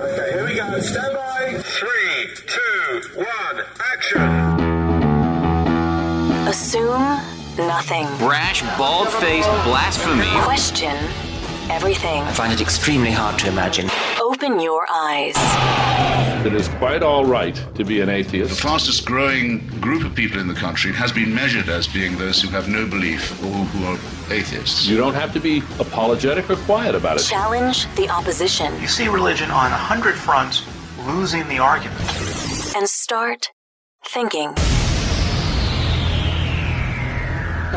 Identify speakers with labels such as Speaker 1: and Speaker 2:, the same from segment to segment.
Speaker 1: Okay, here we go. Stand by. 3, 2, 1, action.
Speaker 2: Assume nothing.
Speaker 3: Brash, bald-faced blasphemy.
Speaker 2: Question everything.
Speaker 4: I find it extremely hard to imagine.
Speaker 2: Open your eyes.
Speaker 5: It is quite all right to be an atheist.
Speaker 6: The fastest growing group of people in the country has been measured as being those who have no belief or who are atheists.
Speaker 5: You don't have to be apologetic or quiet about it.
Speaker 2: Challenge the opposition.
Speaker 7: You see religion on 100 fronts losing the argument.
Speaker 2: And start thinking.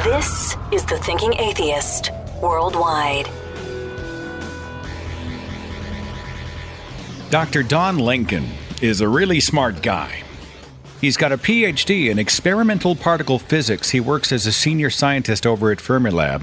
Speaker 2: This is The Thinking Atheist Worldwide.
Speaker 8: Dr. Don Lincoln is a really smart guy. He's got a PhD in experimental particle physics. He works as a senior scientist over at Fermilab.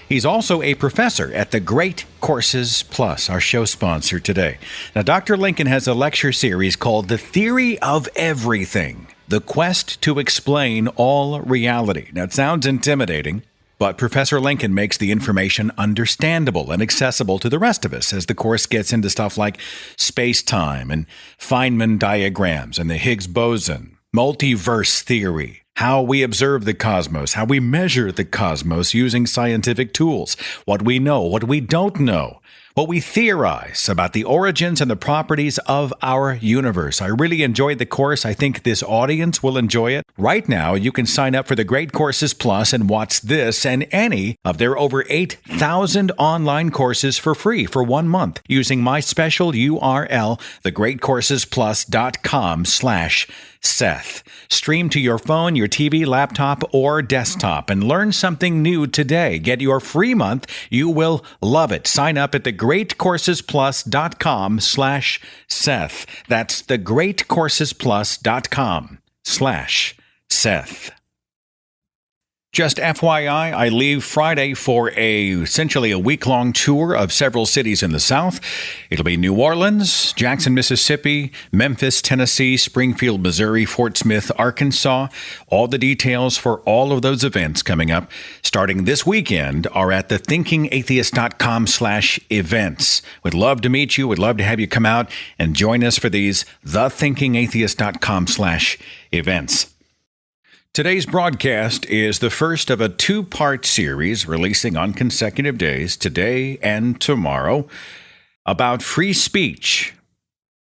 Speaker 8: He's also a professor at the Great Courses Plus, our show sponsor today. Now, Dr. Lincoln has a lecture series called The Theory of Everything, the quest to explain all reality. Now, it sounds intimidating, but Professor Lincoln makes the information understandable and accessible to the rest of us as the course gets into stuff like space-time and Feynman diagrams and the Higgs boson, multiverse theory, how we observe the cosmos, how we measure the cosmos using scientific tools, what we know, what we don't know, what we theorize about the origins and the properties of our universe. I really enjoyed the course. I think this audience will enjoy it. Right now, you can sign up for the Great Courses Plus and watch this and any of their over 8,000 online courses for free for 1 month using my special URL, thegreatcoursesplus.com/Seth. Stream to your phone, your TV, laptop, or desktop and learn something new today. Get your free month. You will love it. Sign up at thegreatcoursesplus.com/Seth. That's thegreatcoursesplus.com/Seth. Just FYI, I leave Friday for essentially a week-long tour of several cities in the South. It'll be New Orleans, Jackson, Mississippi, Memphis, Tennessee, Springfield, Missouri, Fort Smith, Arkansas. All the details for all of those events coming up starting this weekend are at thethinkingatheist.com/events. We'd love to meet you. We'd love to have you come out and join us for these thethinkingatheist.com/events. Today's broadcast is the first of a two-part series releasing on consecutive days, today and tomorrow, about free speech.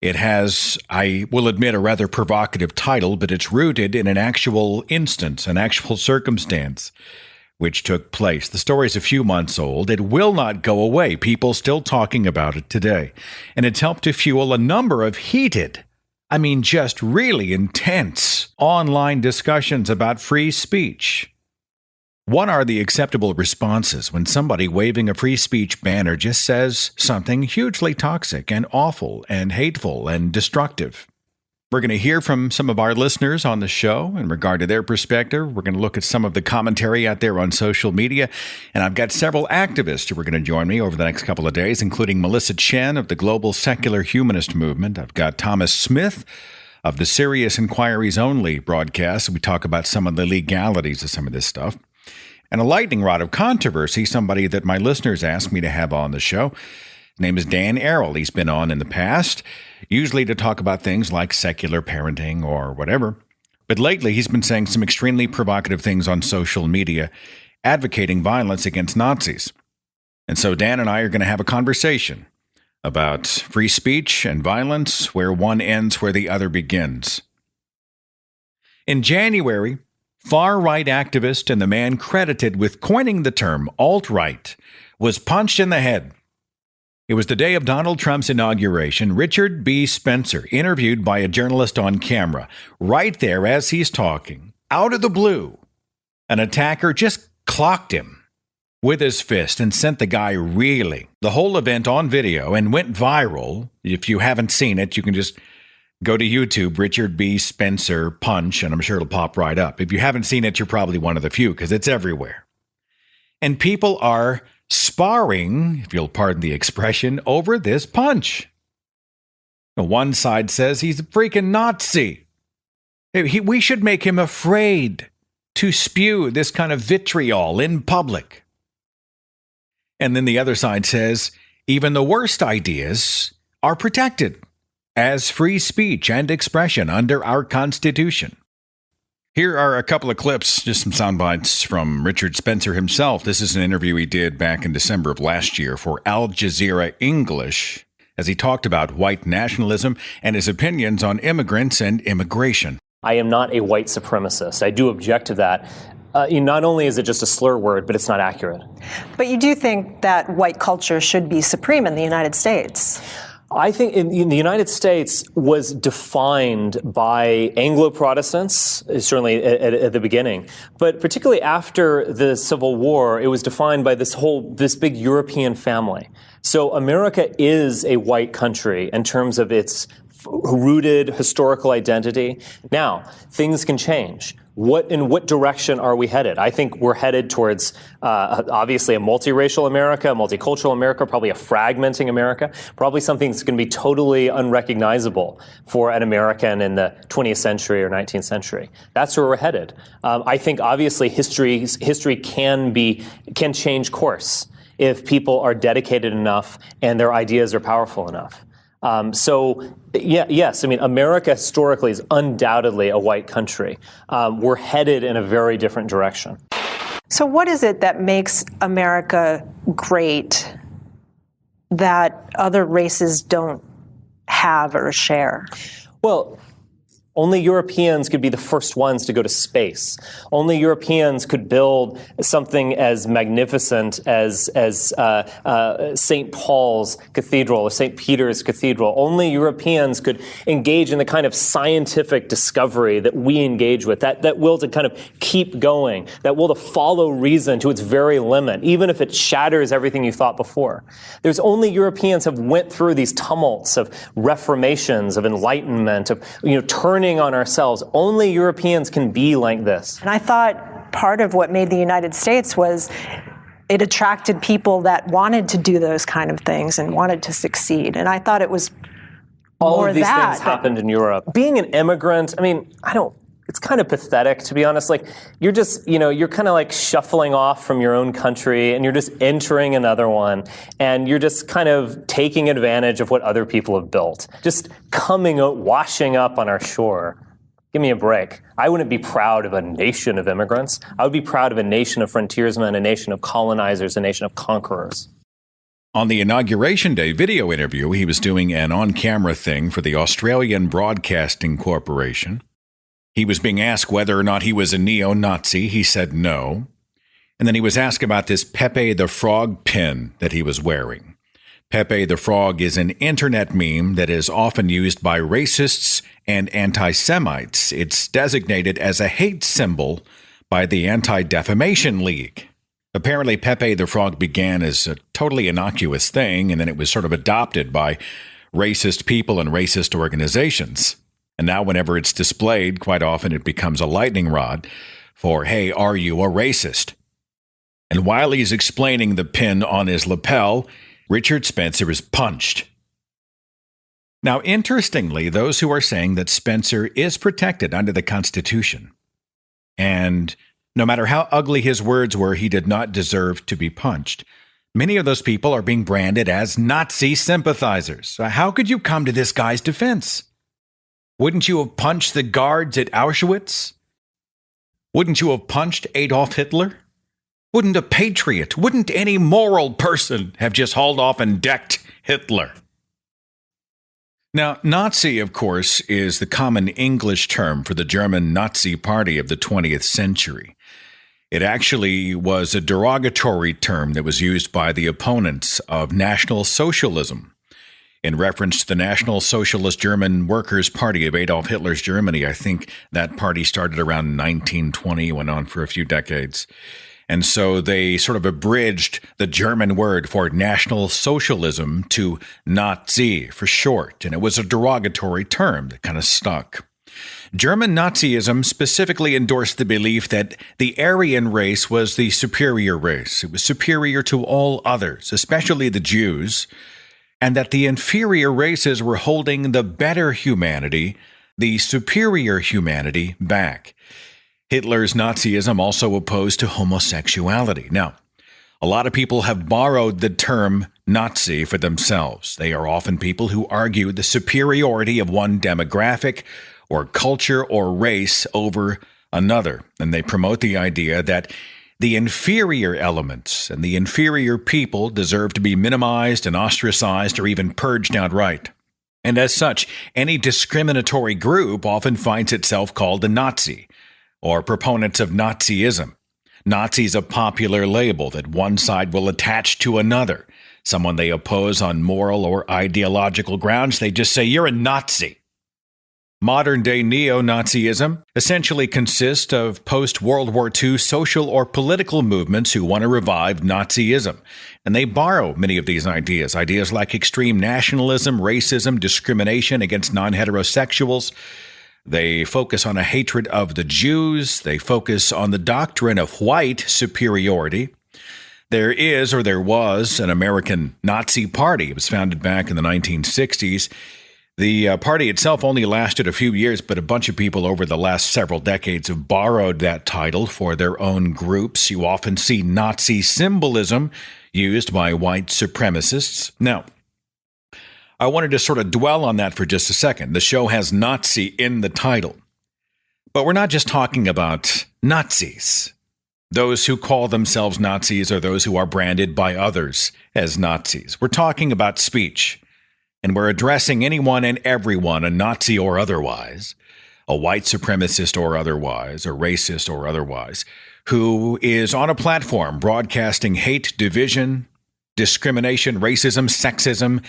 Speaker 8: It has, I will admit, a rather provocative title, but it's rooted in an actual instance, an actual circumstance which took place. The story's a few months old. It will not go away. People still talking about it today. And it's helped to fuel a number of heated, just really intense online discussions about free speech. What are the acceptable responses when somebody waving a free speech banner just says something hugely toxic and awful and hateful and destructive? We're going to hear from some of our listeners on the show in regard to their perspective. We're going to look at some of the commentary out there on social media. And I've got several activists who are going to join me over the next couple of days, including Melissa Chen of the Global Secular Humanist Movement. I've got Thomas Smith of the Serious Inquiries Only broadcast. We talk about some of the legalities of some of this stuff. And a lightning rod of controversy, somebody that my listeners asked me to have on the show. His name is Dan Errol. He's been on in the past, usually to talk about things like secular parenting or whatever. But lately, he's been saying some extremely provocative things on social media, advocating violence against Nazis. And so Dan and I are going to have a conversation about free speech and violence, where one ends, where the other begins. In January, far-right activist and the man credited with coining the term alt-right was punched in the head. It was the day of Donald Trump's inauguration. Richard B. Spencer, interviewed by a journalist on camera, right there as he's talking, out of the blue, an attacker just clocked him with his fist and sent the guy reeling. The whole event on video and went viral. If you haven't seen it, you can just go to YouTube, Richard B. Spencer punch, and I'm sure it'll pop right up. If you haven't seen it, you're probably one of the few because it's everywhere. And people are sparring, if you'll pardon the expression, over this punch. One side says he's a freaking Nazi. We should make him afraid to spew this kind of vitriol in public. And then the other side says even the worst ideas are protected. as free speech and expression under our Constitution. Here are a couple of clips, just some sound bites from Richard Spencer himself. This is an interview he did back in December of last year for Al Jazeera English, as he talked about white nationalism and his opinions on immigrants and immigration.
Speaker 9: I am not a white supremacist. I do object to that. Not only is it just a slur word, but it's not accurate.
Speaker 10: But you do think that white culture should be supreme in the United States?
Speaker 9: I think in the United States was defined by Anglo-Protestants, certainly at the beginning, but particularly after the Civil War, it was defined by this big European family. So America is a white country in terms of its rooted historical identity. Now, things can change. In what direction are we headed? I think we're headed towards, obviously, a multiracial America, a multicultural America, probably a fragmenting America, probably something that's going to be totally unrecognizable for an American in the 20th century or 19th century. That's where we're headed. I think, obviously, history can change course if people are dedicated enough and their ideas are powerful enough. Yes, I mean, America historically is undoubtedly a white country. We're headed in a very different direction.
Speaker 10: So what is it that makes America great that other races don't have or share?
Speaker 9: Well, only Europeans could be the first ones to go to space. Only Europeans could build something as magnificent as St. Paul's Cathedral or St. Peter's Cathedral. Only Europeans could engage in the kind of scientific discovery that we engage with, that will to kind of keep going, that will to follow reason to its very limit, even if it shatters everything you thought before. There's only Europeans have went through these tumults of reformations, of enlightenment, of turning on ourselves. Only Europeans can be like this.
Speaker 10: And I thought part of what made the United States was it attracted people that wanted to do those kind of things and wanted to succeed. And I thought it was
Speaker 9: all
Speaker 10: more
Speaker 9: of these
Speaker 10: that.
Speaker 9: things happened in Europe. Being an immigrant, I mean, it's kind of pathetic, to be honest. Like, you're just, you're kind of like shuffling off from your own country and you're just entering another one and you're just kind of taking advantage of what other people have built. Just washing up on our shore. Give me a break. I wouldn't be proud of a nation of immigrants. I would be proud of a nation of frontiersmen, a nation of colonizers, a nation of conquerors.
Speaker 8: On the Inauguration Day video interview, he was doing an on-camera thing for the Australian Broadcasting Corporation. He was being asked whether or not he was a neo-Nazi. He said no. And then he was asked about this Pepe the Frog Pin that he was wearing. Pepe the Frog is an internet meme that is often used by racists and anti-Semites. It's designated as a hate symbol by the Anti-Defamation League. Apparently, Pepe the Frog began as a totally innocuous thing, and then it was sort of adopted by racist people and racist organizations. And now whenever it's displayed, quite often it becomes a lightning rod for, hey, are you a racist? And while he's explaining the pin on his lapel, Richard Spencer is punched. Now, interestingly, those who are saying that Spencer is protected under the Constitution, and no matter how ugly his words were, he did not deserve to be punched. Many of those people are being branded as Nazi sympathizers. How could you come to this guy's defense? Wouldn't you have punched the guards at Auschwitz? Wouldn't you have punched Adolf Hitler? Wouldn't a patriot, wouldn't any moral person have just hauled off and decked Hitler? Now, Nazi, of course, is the common English term for the German Nazi Party of the 20th century. It actually was a derogatory term that was used by the opponents of National Socialism. In reference to the National Socialist German Workers' Party of Adolf Hitler's Germany, I think that party started around 1920, went on for a few decades. And so they sort of abridged the German word for National Socialism to Nazi for short, and it was a derogatory term that kind of stuck. German Nazism specifically endorsed the belief that the Aryan race was the superior race. It was superior to all others, especially the Jews, and that the inferior races were holding the better humanity, the superior humanity, back. Hitler's Nazism also opposed to homosexuality. Now, a lot of people have borrowed the term Nazi for themselves. They are often people who argue the superiority of one demographic or culture or race over another. And they promote the idea that the inferior elements and the inferior people deserve to be minimized and ostracized or even purged outright. And as such, any discriminatory group often finds itself called a Nazi or proponents of Nazism. Nazi is a popular label that one side will attach to another. Someone they oppose on moral or ideological grounds, they just say, "You're a Nazi." Modern-day neo-Nazism essentially consists of post-World War II social or political movements who want to revive Nazism. And they borrow many of these ideas like extreme nationalism, racism, discrimination against non-heterosexuals. They focus on a hatred of the Jews. They focus on the doctrine of white superiority. There is, or there was, an American Nazi Party. It was founded back in the 1960s. The party itself only lasted a few years, but a bunch of people over the last several decades have borrowed that title for their own groups. You often see Nazi symbolism used by white supremacists. Now, I wanted to sort of dwell on that for just a second. The show has Nazi in the title. But we're not just talking about Nazis. Those who call themselves Nazis are those who are branded by others as Nazis. We're talking about speech. And we're addressing anyone and everyone, a Nazi or otherwise, a white supremacist or otherwise, a racist or otherwise, who is on a platform broadcasting hate, division, discrimination, racism, sexism,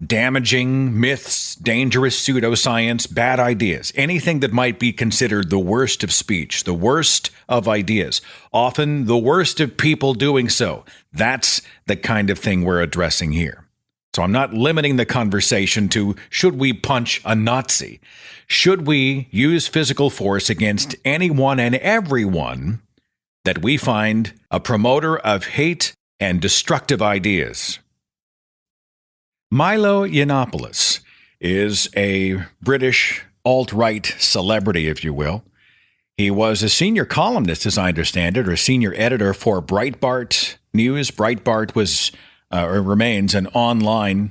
Speaker 8: damaging myths, dangerous pseudoscience, bad ideas, anything that might be considered the worst of speech, the worst of ideas, often the worst of people doing so. That's the kind of thing we're addressing here. So I'm not limiting the conversation to, should we punch a Nazi? Should we use physical force against anyone and everyone that we find a promoter of hate and destructive ideas? Milo Yiannopoulos is a British alt-right celebrity, if you will. He was a senior columnist, as I understand it, or senior editor for Breitbart News. Breitbart was or remains an online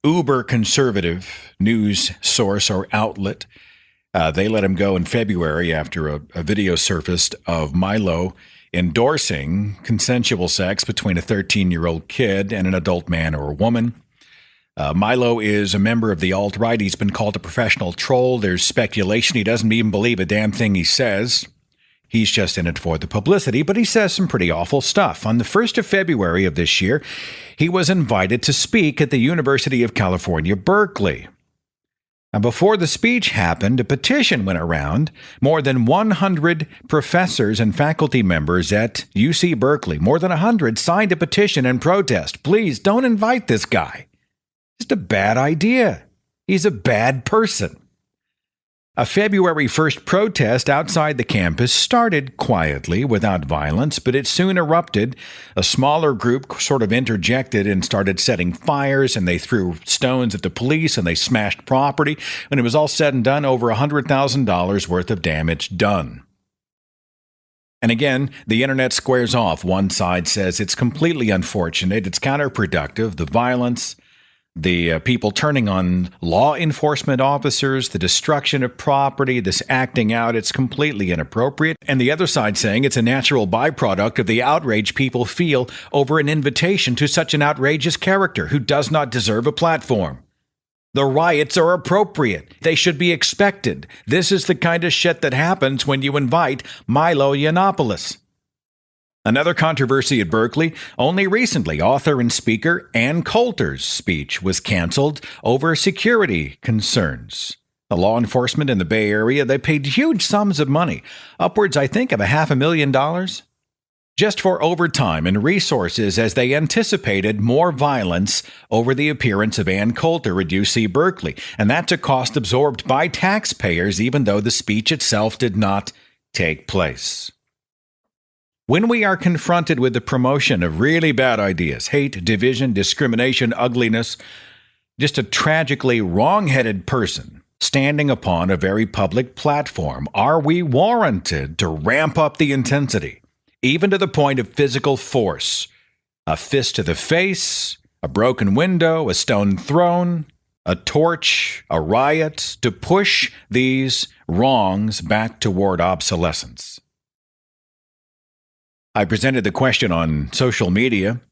Speaker 8: uber-conservative news source or outlet. They let him go in February after a video surfaced of Milo endorsing consensual sex between a 13-year-old kid and an adult man or woman. Milo is a member of the alt-right. He's been called a professional troll. There's speculation he doesn't even believe a damn thing he says. He's just in it for the publicity, but he says some pretty awful stuff. On the 1st of February of this year, he was invited to speak at the University of California, Berkeley. Now, before the speech happened, a petition went around. More than 100 professors and faculty members at UC Berkeley, more than 100, signed a petition in protest. Please don't invite this guy. Just a bad idea. He's a bad person. A February 1st protest outside the campus started quietly, without violence, but it soon erupted. A smaller group sort of interjected and started setting fires, and they threw stones at the police, and they smashed property. When it was all said and done, over $100,000 worth of damage done. And again, the internet squares off. One side says it's completely unfortunate, it's counterproductive, the violence, the people turning on law enforcement officers, the destruction of property, this acting out, it's completely inappropriate. And the other side saying it's a natural byproduct of the outrage people feel over an invitation to such an outrageous character who does not deserve a platform. The riots are appropriate. They should be expected. This is the kind of shit that happens when you invite Milo Yiannopoulos. Another controversy at Berkeley, only recently, author and speaker Ann Coulter's speech was canceled over security concerns. The law enforcement in the Bay Area, they paid huge sums of money, upwards, I think, of $500,000, just for overtime and resources as they anticipated more violence over the appearance of Ann Coulter at UC Berkeley. And that's a cost absorbed by taxpayers, even though the speech itself did not take place. When we are confronted with the promotion of really bad ideas, hate, division, discrimination, ugliness, just a tragically wrong-headed person standing upon a very public platform, are we warranted to ramp up the intensity, even to the point of physical force? A fist to the face, a broken window, a stone thrown, a torch, a riot, to push these wrongs back toward obsolescence. I presented the question on social media.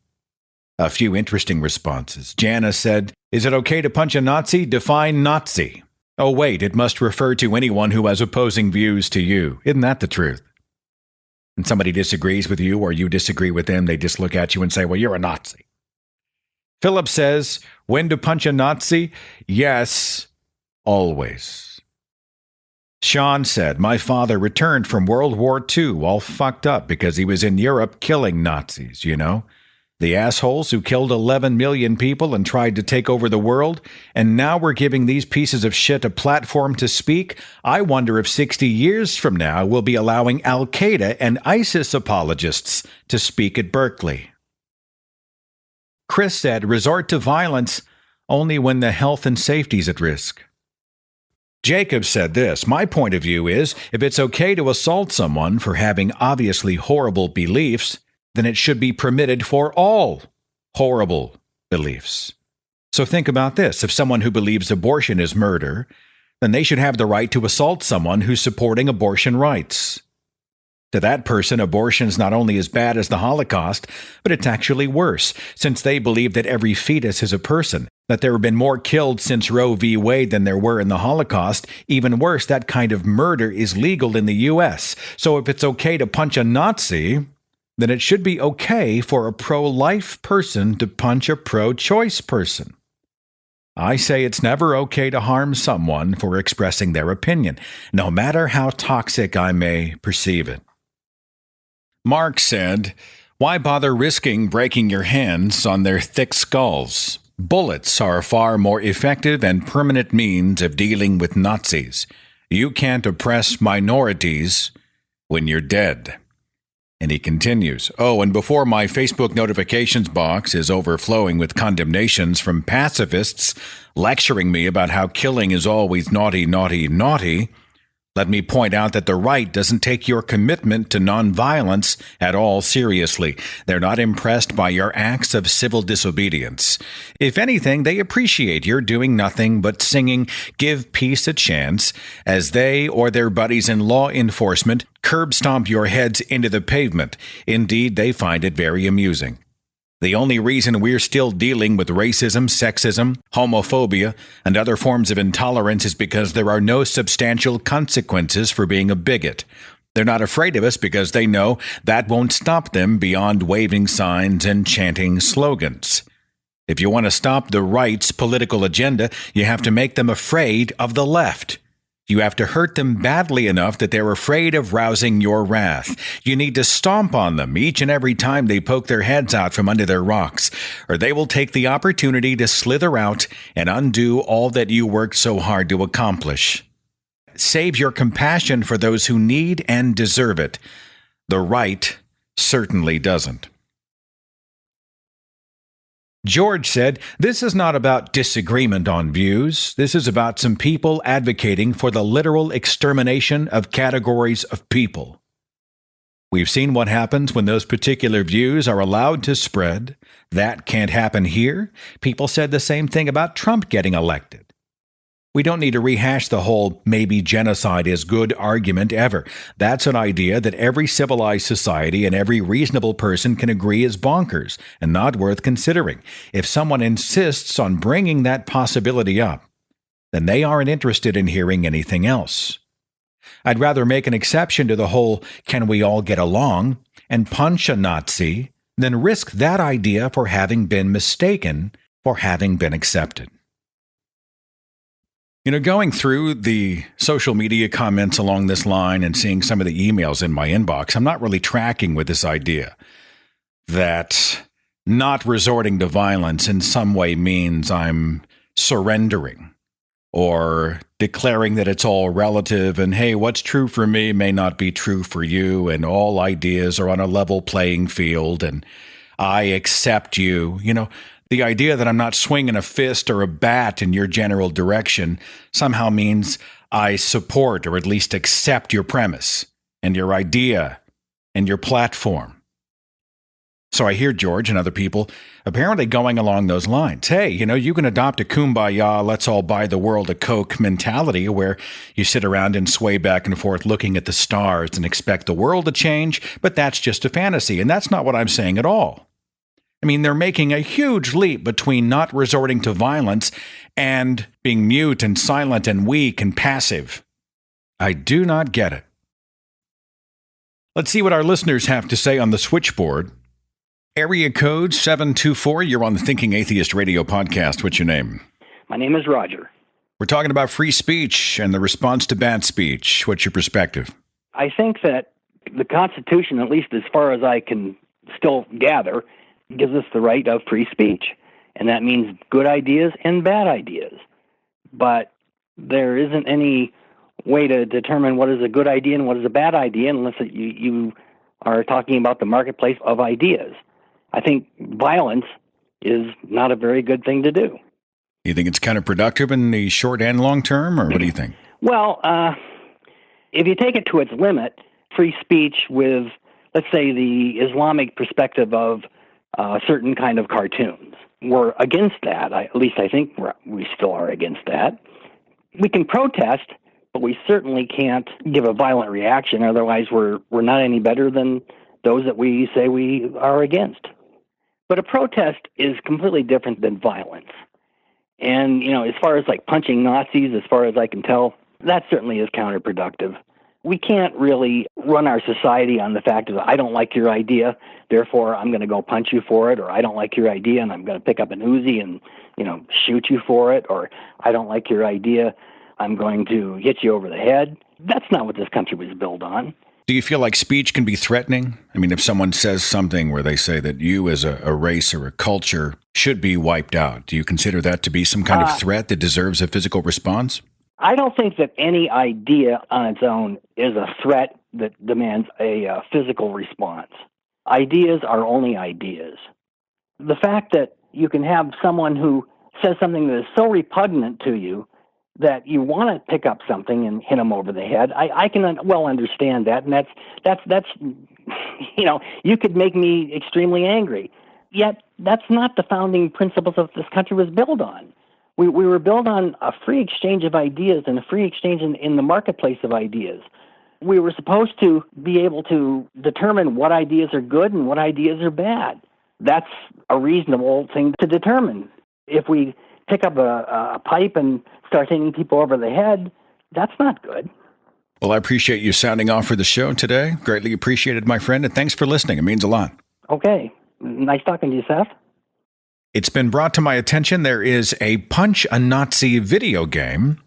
Speaker 8: A few interesting responses. Jana said, "Is it okay to punch a Nazi? Define Nazi." Oh, wait, it must refer to anyone who has opposing views to you. Isn't that the truth? And somebody disagrees with you or you disagree with them, they just look at you and say, well, you're a Nazi. Philip says, when to punch a Nazi? Yes, always. Sean said, my father returned from World War II all fucked up because he was in Europe killing Nazis, you know? The assholes who killed 11 million people and tried to take over the world, and now we're giving these pieces of shit a platform to speak. I wonder if 60 years from now we'll be allowing Al-Qaeda and ISIS apologists to speak at Berkeley. Chris said, resort to violence only when the health and safety's at risk. Jacob said this, my point of view is, if it's okay to assault someone for having obviously horrible beliefs, then it should be permitted for all horrible beliefs. So think about this. If someone who believes abortion is murder, then they should have the right to assault someone who's supporting abortion rights. To that person, abortion is not only as bad as the Holocaust, but it's actually worse, since they believe that every fetus is a person, that there have been more killed since Roe v. Wade than there were in the Holocaust. Even worse, that kind of murder is legal in the U.S. So if it's okay to punch a Nazi, then it should be okay for a pro-life person to punch a pro-choice person. I say it's never okay to harm someone for expressing their opinion, no matter how toxic I may perceive it. Mark said, why bother risking breaking your hands on their thick skulls? Bullets are a far more effective and permanent means of dealing with Nazis. You can't oppress minorities when you're dead. And he continues, oh, and before my Facebook notifications box is overflowing with condemnations from pacifists lecturing me about how killing is always naughty, naughty, naughty, let me point out that the right doesn't take your commitment to nonviolence at all seriously. They're not impressed by your acts of civil disobedience. If anything, they appreciate your doing nothing but singing "Give Peace a Chance" as they or their buddies in law enforcement curb stomp your heads into the pavement. Indeed, they find it very amusing. The only reason we're still dealing with racism, sexism, homophobia, and other forms of intolerance is because there are no substantial consequences for being a bigot. They're not afraid of us because they know that won't stop them beyond waving signs and chanting slogans. If you want to stop the right's political agenda, you have to make them afraid of the left. You have to hurt them badly enough that they're afraid of rousing your wrath. You need to stomp on them each and every time they poke their heads out from under their rocks, or they will take the opportunity to slither out and undo all that you worked so hard to accomplish. Save your compassion for those who need and deserve it. The right certainly doesn't. George said, this is not about disagreement on views. This is about some people advocating for the literal extermination of categories of people. We've seen what happens when those particular views are allowed to spread. That can't happen here. People said the same thing about Trump getting elected. We don't need to rehash the whole maybe genocide is good argument ever. That's an idea that every civilized society and every reasonable person can agree is bonkers and not worth considering. If someone insists on bringing that possibility up, then they aren't interested in hearing anything else. I'd rather make an exception to the whole can we all get along and punch a Nazi than risk that idea for having been mistaken for having been accepted. You know, going through the social media comments along this line and seeing some of the emails in my inbox, I'm not really tracking with this idea that not resorting to violence in some way means I'm surrendering or declaring that it's all relative and, hey, what's true for me may not be true for you and all ideas are on a level playing field and I accept you, you know. The idea that I'm not swinging a fist or a bat in your general direction somehow means I support or at least accept your premise and your idea and your platform. So I hear George and other people apparently going along those lines. Hey, you can adopt a kumbaya, let's all buy the world a Coke mentality where you sit around and sway back and forth looking at the stars and expect the world to change, but that's just a fantasy. And that's not what I'm saying at all. I mean, they're making a huge leap between not resorting to violence and being mute and silent and weak and passive. I do not get it. Let's see what our listeners have to say on the switchboard. Area code 724, you're on the Thinking Atheist Radio podcast. What's your name?
Speaker 11: My name is Roger.
Speaker 8: We're talking about free speech and the response to bad speech. What's your perspective?
Speaker 11: I think that the Constitution, at least as far as I can still gather, gives us the right of free speech. And that means good ideas and bad ideas. But there isn't any way to determine what is a good idea and what is a bad idea unless you are talking about the marketplace of ideas. I think violence is not a very good thing to do.
Speaker 8: You think it's counterproductive in the short and long term, or what do you think?
Speaker 11: Well, if you take it to its limit, free speech with, let's say, the Islamic perspective of certain kind of cartoons, we're against that. At least I think we still are against that. We can protest, but we certainly can't give a violent reaction. Otherwise, we're not any better than those that we say we are against. But a protest is completely different than violence. And, as far as like punching Nazis, as far as I can tell, that certainly is counterproductive. We can't really run our society on the fact that I don't like your idea, therefore I'm going to go punch you for it, or I don't like your idea and I'm going to pick up an Uzi and, shoot you for it, or I don't like your idea, I'm going to hit you over the head. That's not what this country was built on.
Speaker 8: Do you feel like speech can be threatening? I mean, if someone says something where they say that you as a race or a culture should be wiped out, do you consider that to be some kind of threat that deserves a physical response?
Speaker 11: I don't think that any idea on its own is a threat that demands a physical response. Ideas are only ideas. The fact that you can have someone who says something that is so repugnant to you that you want to pick up something and hit them over the head, I can well understand that, and that's you could make me extremely angry. Yet that's not the founding principles of this country was built on. We were built on a free exchange of ideas and a free exchange in the marketplace of ideas. We were supposed to be able to determine what ideas are good and what ideas are bad. That's a reasonable thing to determine. If we pick up a pipe and start hitting people over the head, that's not good.
Speaker 8: Well, I appreciate you sounding off for the show today. Greatly appreciated, my friend, and thanks for listening. It means a lot.
Speaker 11: Okay. Nice talking to you, Seth.
Speaker 8: It's been brought to my attention there is a Punch a Nazi video game.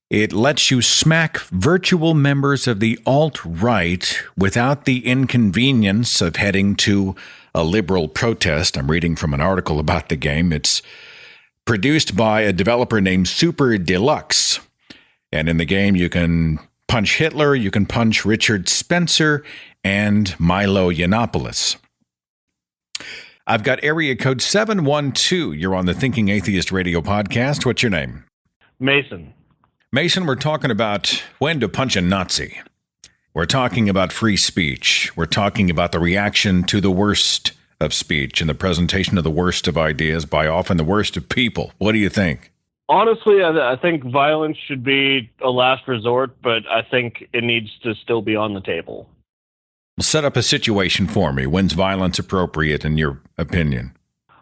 Speaker 8: It lets you smack virtual members of the alt-right without the inconvenience of heading to a liberal protest. I'm reading from an article about the game. It's produced by a developer named Super Deluxe. And in the game, you can punch Hitler, you can punch Richard Spencer, and Milo Yiannopoulos. I've got area code 712. You're on the Thinking Atheist Radio podcast. What's your name?
Speaker 12: Mason.
Speaker 8: Mason, we're talking about when to punch a Nazi. We're talking about free speech. We're talking about the reaction to the worst of speech and the presentation of the worst of ideas by often the worst of people. What do you think?
Speaker 12: Honestly, I think violence should be a last resort, but I think it needs to still be on the table.
Speaker 8: Set up a situation for me. When's violence appropriate in your opinion?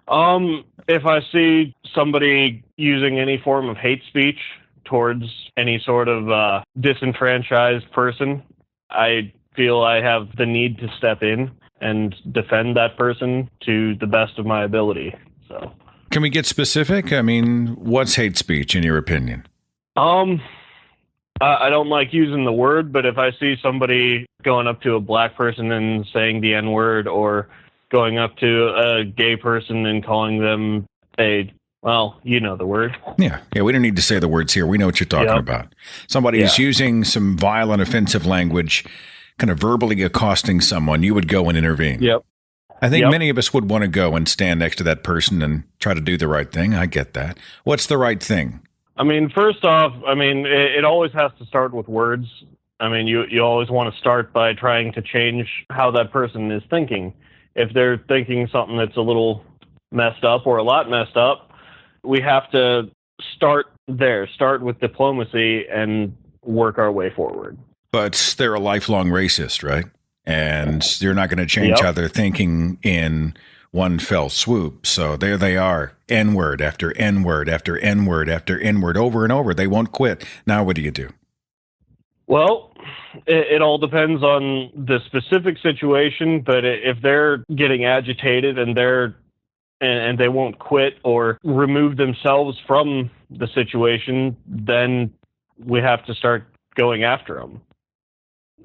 Speaker 12: If I see somebody using any form of hate speech towards any sort of disenfranchised person, I feel I have the need to step in and defend that person to the best of my ability. So,
Speaker 8: can we get specific? I mean, what's hate speech in your opinion?
Speaker 12: I don't like using the word, but if I see somebody going up to a black person and saying the N-word, or going up to a gay person and calling them well, you know the word.
Speaker 8: Yeah, we don't need to say the words here. We know what you're talking about. Somebody is using some violent, offensive language, kind of verbally accosting someone, you would go and intervene.
Speaker 12: Yep.
Speaker 8: I think many of us would want to go and stand next to that person and try to do the right thing. I get that. What's the right thing?
Speaker 12: I mean, first off, it always has to start with words. I mean, you always want to start by trying to change how that person is thinking. If they're thinking something that's a little messed up or a lot messed up, we have to start there, start with diplomacy and work our way forward.
Speaker 8: But they're a lifelong racist, right? And you're not going to change how they're thinking in one fell swoop. So there they are, N-word after N-word after N-word after N-word, over and over. They won't quit. Now what do you do?
Speaker 12: Well, it all depends on the specific situation, but if they're getting agitated and they won't quit or remove themselves from the situation, then we have to start going after them.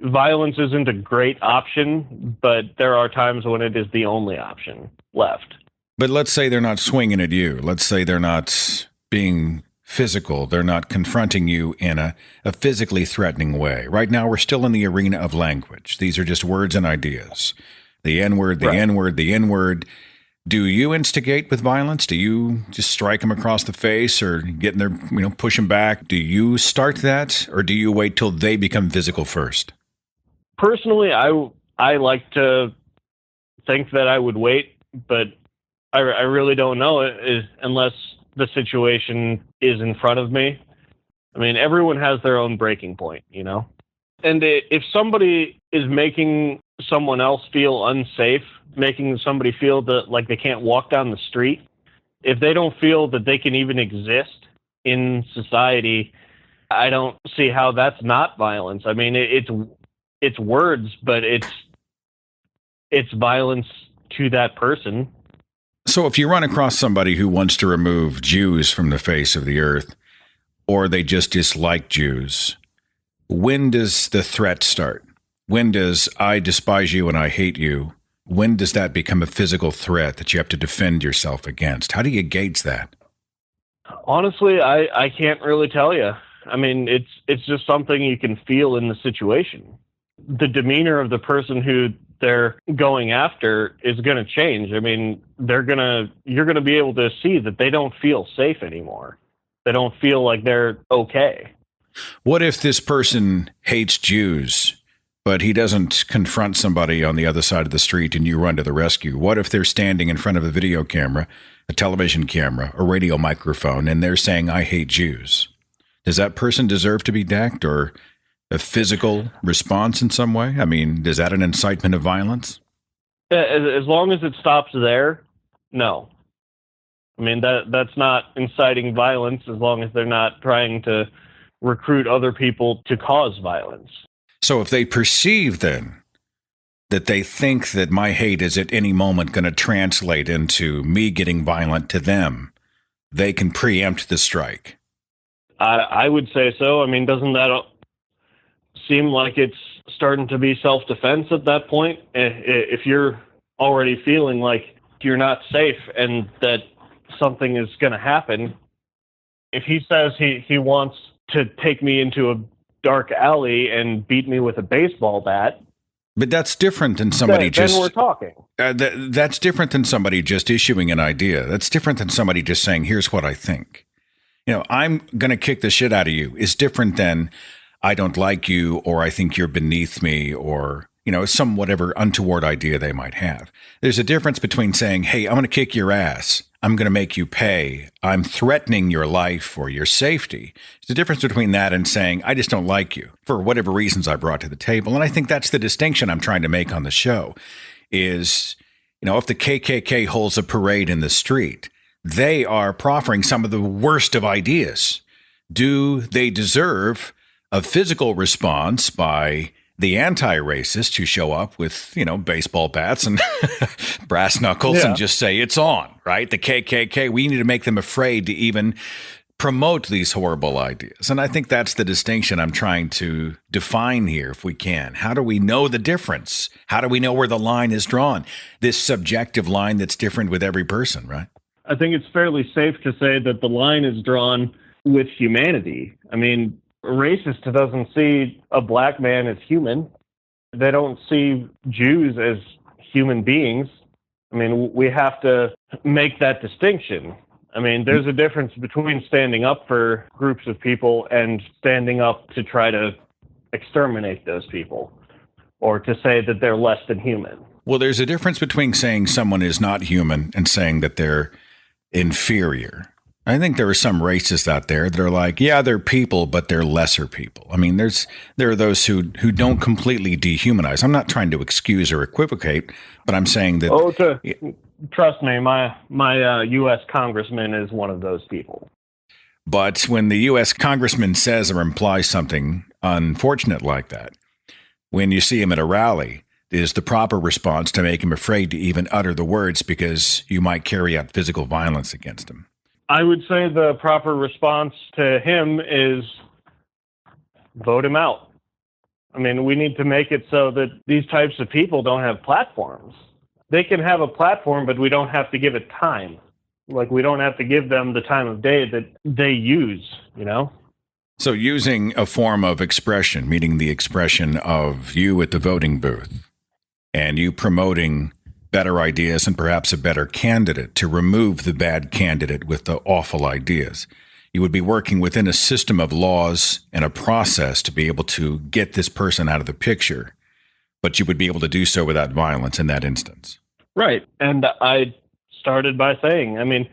Speaker 12: Violence isn't a great option, but there are times when it is the only option left.
Speaker 8: But let's say they're not swinging at you. Let's say they're not being physical. They're not confronting you in a physically threatening way. Right now, we're still in the arena of language. These are just words and ideas. The N-word, the N-word, the N-word. Do you instigate with violence? Do you just strike them across the face or get in there, push them back? Do you start that, or do you wait till they become physical first?
Speaker 12: Personally, I like to think that I would wait, but I really don't know unless the situation is in front of me. I mean, everyone has their own breaking point, And if somebody is making someone else feel unsafe, making somebody feel that like they can't walk down the street, if they don't feel that they can even exist in society, I don't see how that's not violence. I mean, it's words, but it's violence to that person.
Speaker 8: So if you run across somebody who wants to remove Jews from the face of the earth, or they just dislike Jews, when does the threat start? When does I despise you and I hate you? When does that become a physical threat that you have to defend yourself against? How do you gauge that?
Speaker 12: Honestly, I can't really tell you. I mean, it's just something you can feel in the situation. The demeanor of the person who they're going after is going to change. I mean, you're going to be able to see that they don't feel safe anymore. They don't feel like they're okay.
Speaker 8: What if this person hates Jews, but he doesn't confront somebody on the other side of the street and you run to the rescue? What if they're standing in front of a video camera, a television camera, a radio microphone, and they're saying, I hate Jews? Does that person deserve to be decked, or a physical response in some way? I mean, is that an incitement of violence?
Speaker 12: As long as it stops there, no. I mean, that's not inciting violence as long as they're not trying to recruit other people to cause violence.
Speaker 8: So if they perceive then that they think that my hate is at any moment going to translate into me getting violent to them, they can preempt the strike.
Speaker 12: I would say so. I mean, doesn't that seem like it's starting to be self-defense at that point? If you're already feeling like you're not safe and that something is going to happen, if he says he wants to take me into a dark alley and beat me with a baseball bat,
Speaker 8: but that's different than somebody
Speaker 12: then we're talking.
Speaker 8: That's different than somebody just issuing an idea. That's different than somebody just saying, here's what I think. I'm going to kick the shit out of you is different than I don't like you, or I think you're beneath me, or, some whatever untoward idea they might have. There's a difference between saying, hey, I'm going to kick your ass. I'm going to make you pay. I'm threatening your life or your safety. There's a difference between that and saying, I just don't like you for whatever reasons I brought to the table. And I think that's the distinction I'm trying to make on the show is, if the KKK holds a parade in the street, they are proffering some of the worst of ideas. Do they deserve a physical response by the anti-racists who show up with, baseball bats and brass knuckles and just say it's on, right? The KKK, we need to make them afraid to even promote these horrible ideas. And I think that's the distinction I'm trying to define here, if we can. How do we know the difference? How do we know where the line is drawn? This subjective line that's different with every person, right?
Speaker 12: I think it's fairly safe to say that the line is drawn with humanity. I mean, a racist doesn't see a black man as human. They don't see Jews as human beings. I mean, we have to make that distinction. I mean, there's a difference between standing up for groups of people and standing up to try to exterminate those people or to say that they're less than human.
Speaker 8: Well, there's a difference between saying someone is not human and saying that they're inferior. I think there are some racists out there that are like, yeah, they're people, but they're lesser people. I mean, there are those who don't completely dehumanize. I'm not trying to excuse or equivocate, but I'm saying that.
Speaker 12: Trust me, my U.S. congressman is one of those people.
Speaker 8: But when the U.S. congressman says or implies something unfortunate like that, when you see him at a rally, is the proper response to make him afraid to even utter the words because you might carry out physical violence against him?
Speaker 12: I would say the proper response to him is vote him out. I mean, we need to make it so that these types of people don't have platforms. They can have a platform, but we don't have to give it time. Like, we don't have to give them the time of day that they use, you know?
Speaker 8: So using a form of expression, meaning the expression of you at the voting booth, and you promoting better ideas and perhaps a better candidate to remove the bad candidate with the awful ideas. You would be working within a system of laws and a process to be able to get this person out of the picture, but you would be able to do so without violence in that instance.
Speaker 12: Right. And I started by saying, I mean,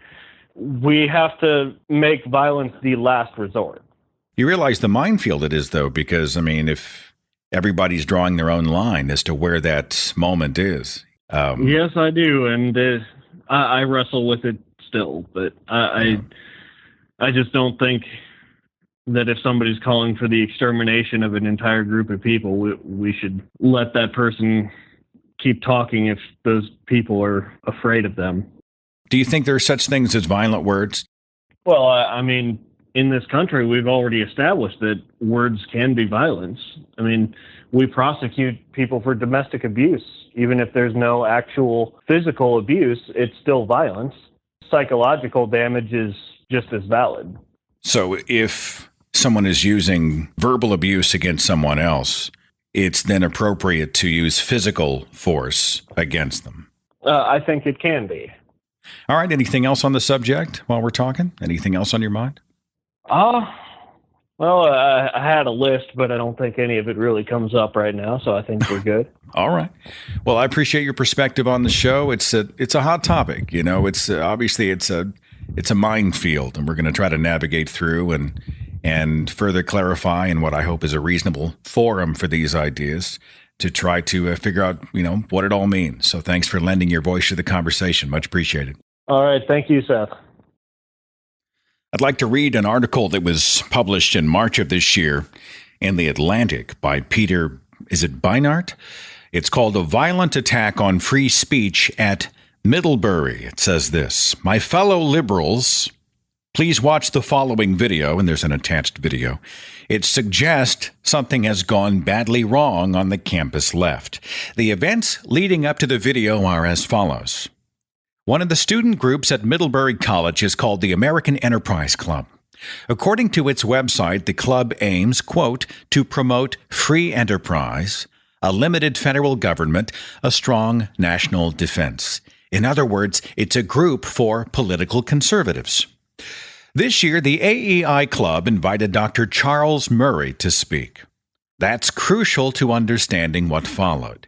Speaker 12: we have to make violence the last resort.
Speaker 8: You realize the minefield it is, though, because, I mean, if everybody's drawing their own line as to where that moment is.
Speaker 12: Yes, I do, and I wrestle with it still, but I just don't think that if somebody's calling for the extermination of an entire group of people, we should let that person keep talking if those people are afraid of them.
Speaker 8: Do you think there are such things as violent words?
Speaker 12: Well, I mean, in this country, we've already established that words can be violence. I mean, we prosecute people for domestic abuse. Even if there's no actual physical abuse, it's still violence. Psychological damage is just as valid.
Speaker 8: So if someone is using verbal abuse against someone else, it's then appropriate to use physical force against them?
Speaker 12: I think it can be.
Speaker 8: All right. Anything else on the subject while we're talking? Anything else on your mind?
Speaker 12: Well, I had a list, but I don't think any of it really comes up right now, so I think we're good.
Speaker 8: All right. Well, I appreciate your perspective on the show. It's a hot topic. You know, it's obviously it's a minefield, and we're going to try to navigate through and further clarify in what I hope is a reasonable forum for these ideas to try to figure out, you know, what it all means. So thanks for lending your voice to the conversation. Much appreciated.
Speaker 12: All right. Thank you, Seth.
Speaker 8: I'd like to read an article that was published in March of this year in The Atlantic by Peter, is it Beinart? It's called A Violent Attack on Free Speech at Middlebury. It says this: My fellow liberals, please watch the following video, and there's an attached video. It suggests something has gone badly wrong on the campus left. The events leading up to the video are as follows. One of the student groups at Middlebury College is called the American Enterprise Club. According to its website, the club aims, quote, to promote free enterprise, a limited federal government, a strong national defense. In other words, it's a group for political conservatives. This year, the AEI Club invited Dr. Charles Murray to speak. That's crucial to understanding what followed.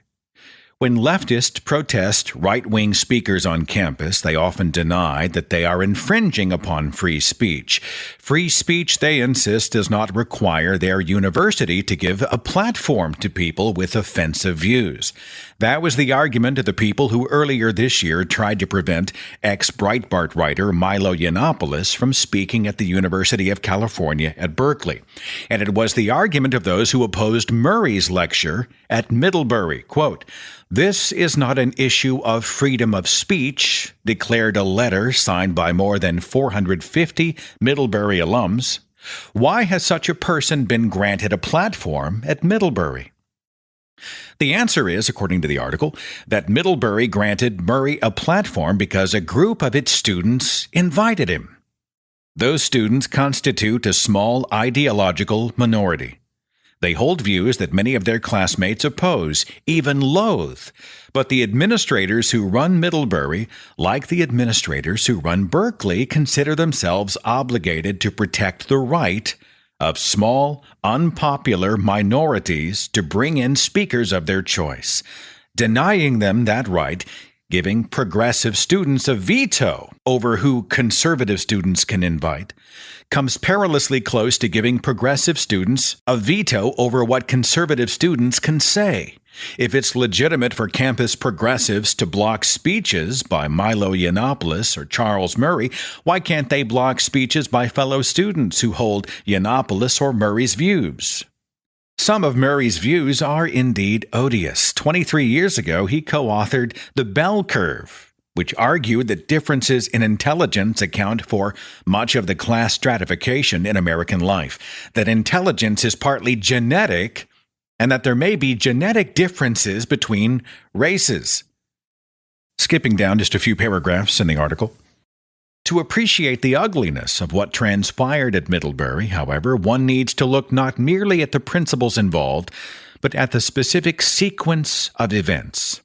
Speaker 8: When leftists protest right-wing speakers on campus, they often deny that they are infringing upon free speech. Free speech, they insist, does not require their university to give a platform to people with offensive views. That was the argument of the people who earlier this year tried to prevent ex-Breitbart writer Milo Yiannopoulos from speaking at the University of California at Berkeley. And it was the argument of those who opposed Murray's lecture at Middlebury. Quote, "This is not an issue of freedom of speech," declared a letter signed by more than 450 Middlebury alums. Why has such a person been granted a platform at Middlebury? The answer is, according to the article, that Middlebury granted Murray a platform because a group of its students invited him. Those students constitute a small ideological minority. They hold views that many of their classmates oppose, even loathe. But the administrators who run Middlebury, like the administrators who run Berkeley, consider themselves obligated to protect the right of small, unpopular minorities to bring in speakers of their choice. denying them that right, giving progressive students a veto over who conservative students can invite, comes perilously close to giving progressive students a veto over what conservative students can say. If it's legitimate for campus progressives to block speeches by Milo Yiannopoulos or Charles Murray, why can't they block speeches by fellow students who hold Yiannopoulos or Murray's views? Some of Murray's views are indeed odious. 23 years ago, he co-authored The Bell Curve, which argued that differences in intelligence account for much of the class stratification in American life, that intelligence is partly genetic, and that there may be genetic differences between races. Skipping down just a few paragraphs in the article. To appreciate the ugliness of what transpired at Middlebury, however, one needs to look not merely at the principles involved, but at the specific sequence of events.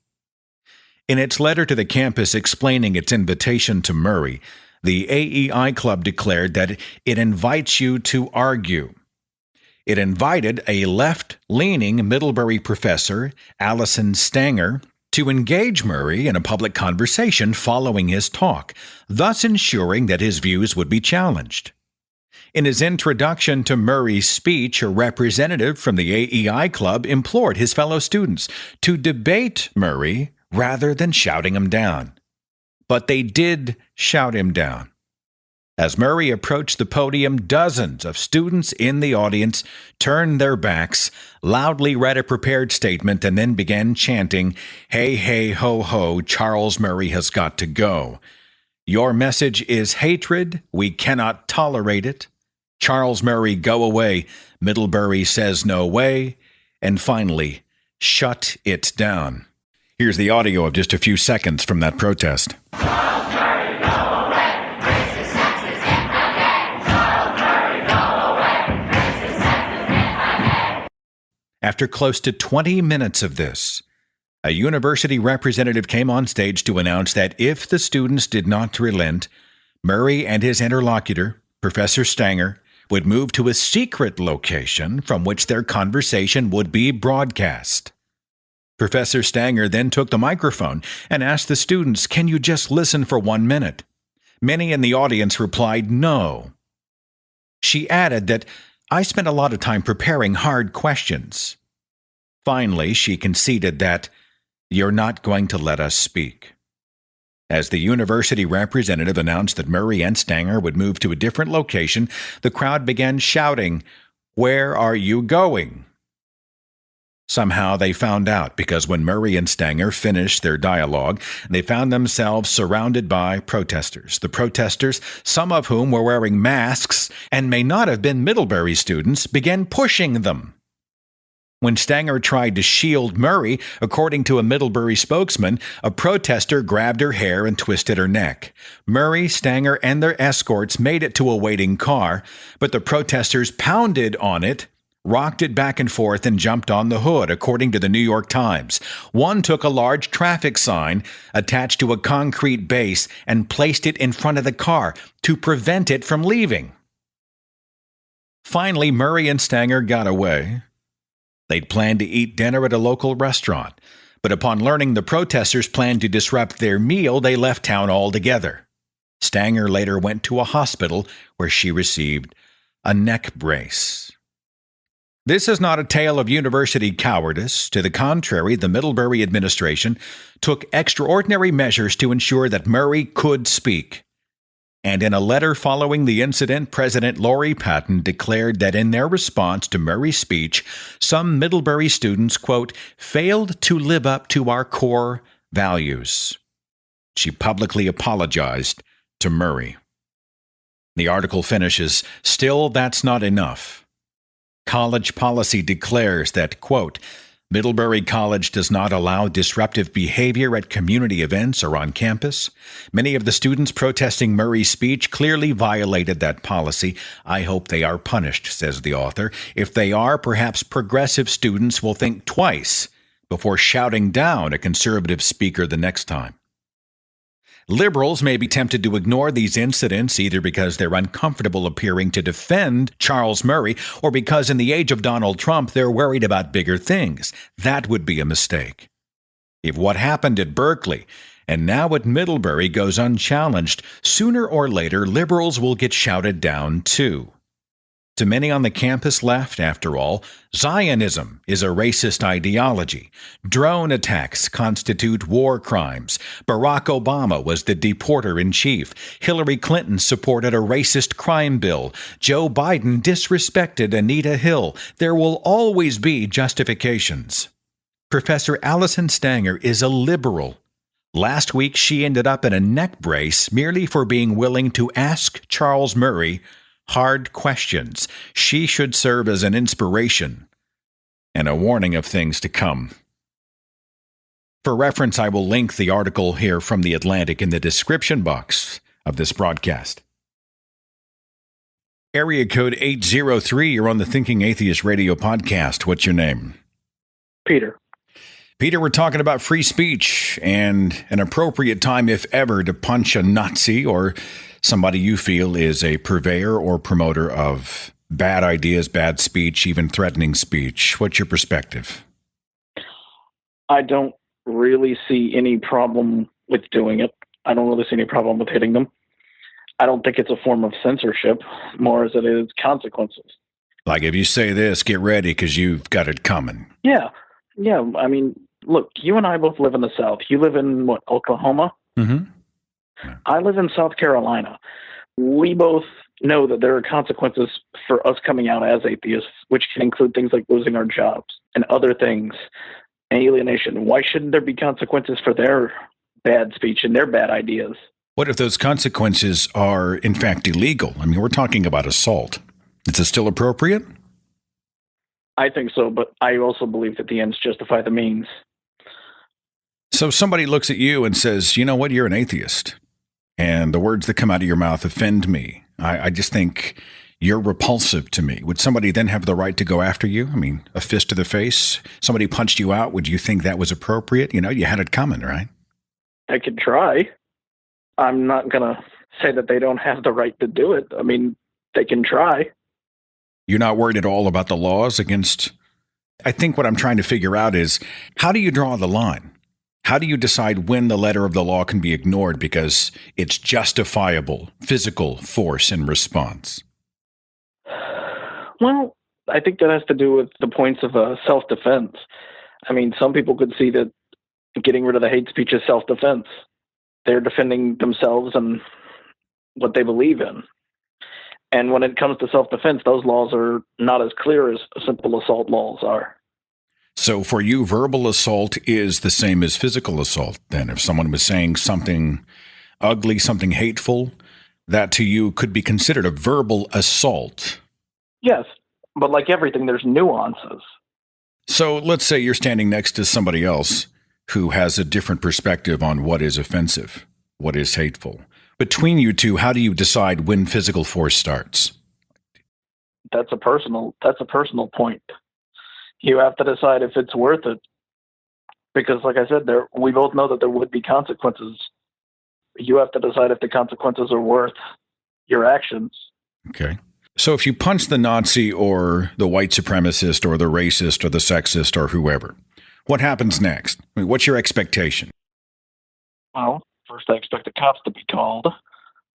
Speaker 8: In its letter to the campus explaining its invitation to Murray, the AEI Club declared that it invites you to argue. It invited a left-leaning Middlebury professor, Allison Stanger, to engage Murray in a public conversation following his talk, thus ensuring that his views would be challenged. In his introduction to Murray's speech, a representative from the AEI Club implored his fellow students to debate Murray rather than shouting him down. But they did shout him down. As Murray approached the podium, dozens of students in the audience turned their backs, loudly read a prepared statement, and then began chanting, "Hey, hey, ho, ho, Charles Murray has got to go. Your message is hatred. We cannot tolerate it. Charles Murray, go away. Middlebury says no way." And finally, shut it down. Here's the audio of just a few seconds from that protest. After close to 20 minutes of this, a university representative came on stage to announce that if the students did not relent, Murray and his interlocutor, Professor Stanger, would move to a secret location from which their conversation would be broadcast. Professor Stanger then took the microphone and asked the students, "Can you just listen for 1 minute?" Many in the audience replied no. She added that, "I spent a lot of time preparing hard questions." Finally, she conceded that, "You're not going to let us speak." As the university representative announced that Murray and Stanger would move to a different location, the crowd began shouting, "Where are you going?" Somehow they found out, because when Murray and Stanger finished their dialogue, they found themselves surrounded by protesters. The protesters, some of whom were wearing masks and may not have been Middlebury students, began pushing them. When Stanger tried to shield Murray, according to a Middlebury spokesman, a protester grabbed her hair and twisted her neck. Murray, Stanger, and their escorts made it to a waiting car, but the protesters pounded on it, rocked it back and forth, and jumped on the hood, according to the New York Times. One took a large traffic sign attached to a concrete base and placed it in front of the car to prevent it from leaving. Finally, Murray and Stanger got away. They'd planned to eat dinner at a local restaurant, but upon learning the protesters planned to disrupt their meal, they left town altogether. Stanger later went to a hospital where she received a neck brace. This is not a tale of university cowardice. To the contrary, the Middlebury administration took extraordinary measures to ensure that Murray could speak. And in a letter following the incident, President Lori Patton declared that in their response to Murray's speech, some Middlebury students, quote, failed to live up to our core values. She publicly apologized to Murray. The article finishes, "Still, that's not enough. College policy declares that, quote, Middlebury College does not allow disruptive behavior at community events or on campus. Many of the students protesting Murray's speech clearly violated that policy. I hope they are punished," says the author. If they are, perhaps progressive students will think twice before shouting down a conservative speaker the next time. Liberals may be tempted to ignore these incidents either because they're uncomfortable appearing to defend Charles Murray or because in the age of Donald Trump they're worried about bigger things. That would be a mistake. If what happened at Berkeley and now at Middlebury goes unchallenged, sooner or later liberals will get shouted down too. To many on the campus left, after all, Zionism is a racist ideology. Drone attacks constitute war crimes. Barack Obama was the deporter-in-chief. Hillary Clinton supported a racist crime bill. Joe Biden disrespected Anita Hill. There will always be justifications. Professor Allison Stanger is a liberal. Last week, she ended up in a neck brace merely for being willing to ask Charles Murray hard questions. She should serve as an inspiration and a warning of things to come. For reference, I will link the article here from The Atlantic in the description box of this broadcast. Area code 803, you're on the Thinking Atheist Radio podcast. What's your name?
Speaker 13: Peter.
Speaker 8: Peter, we're talking about free speech and an appropriate time, if ever, to punch a Nazi or somebody you feel is a purveyor or promoter of bad ideas, bad speech, even threatening speech. What's your perspective?
Speaker 13: I don't really see any problem with doing it. I don't really see any problem with hitting them. I don't think it's a form of censorship, more as it is consequences.
Speaker 8: Like if you say this, get ready because you've got it coming.
Speaker 13: Yeah. I mean, look, you and I both live in the South. You live in, what, Oklahoma?
Speaker 8: Mm-hmm.
Speaker 13: I live in South Carolina. We both know that there are consequences for us coming out as atheists, which can include things like losing our jobs and other things, alienation. Why shouldn't there be consequences for their bad speech and their bad ideas?
Speaker 8: What if those consequences are, in fact, illegal? I mean, we're talking about assault. Is it still appropriate?
Speaker 13: I think so, but I also believe that the ends justify the means.
Speaker 8: So somebody looks at you and says, you know what, you're an atheist. And the words that come out of your mouth offend me. I just think you're repulsive to me. Would somebody then have the right to go after you? I mean, a fist to the face? Somebody punched you out. Would you think that was appropriate? You know, you had it coming, right?
Speaker 13: I could try. I'm not going to say that they don't have the right to do it. I mean, they can try.
Speaker 8: You're not worried at all about the laws against... I think what I'm trying to figure out is, how do you draw the line? How do you decide when the letter of the law can be ignored because it's justifiable physical force in response?
Speaker 13: Well, I think that has to do with the points of self-defense. I mean, some people could see that getting rid of the hate speech is self-defense. They're defending themselves and what they believe in. And when it comes to self-defense, those laws are not as clear as simple assault laws are.
Speaker 8: So for you, verbal assault is the same as physical assault, then? If someone was saying something ugly, something hateful, that to you could be considered a verbal assault?
Speaker 13: Yes, but like everything, there's nuances.
Speaker 8: So let's say you're standing next to somebody else who has a different perspective on what is offensive, what is hateful. Between you two, how do you decide when physical force starts?
Speaker 13: That's a personal point. You have to decide if it's worth it. Because like I said, we both know that there would be consequences. You have to decide if the consequences are worth your actions.
Speaker 8: Okay. So if you punch the Nazi or the white supremacist or the racist or the sexist or whoever, what happens next? I mean, what's your expectation?
Speaker 13: Well, first I expect the cops to be called.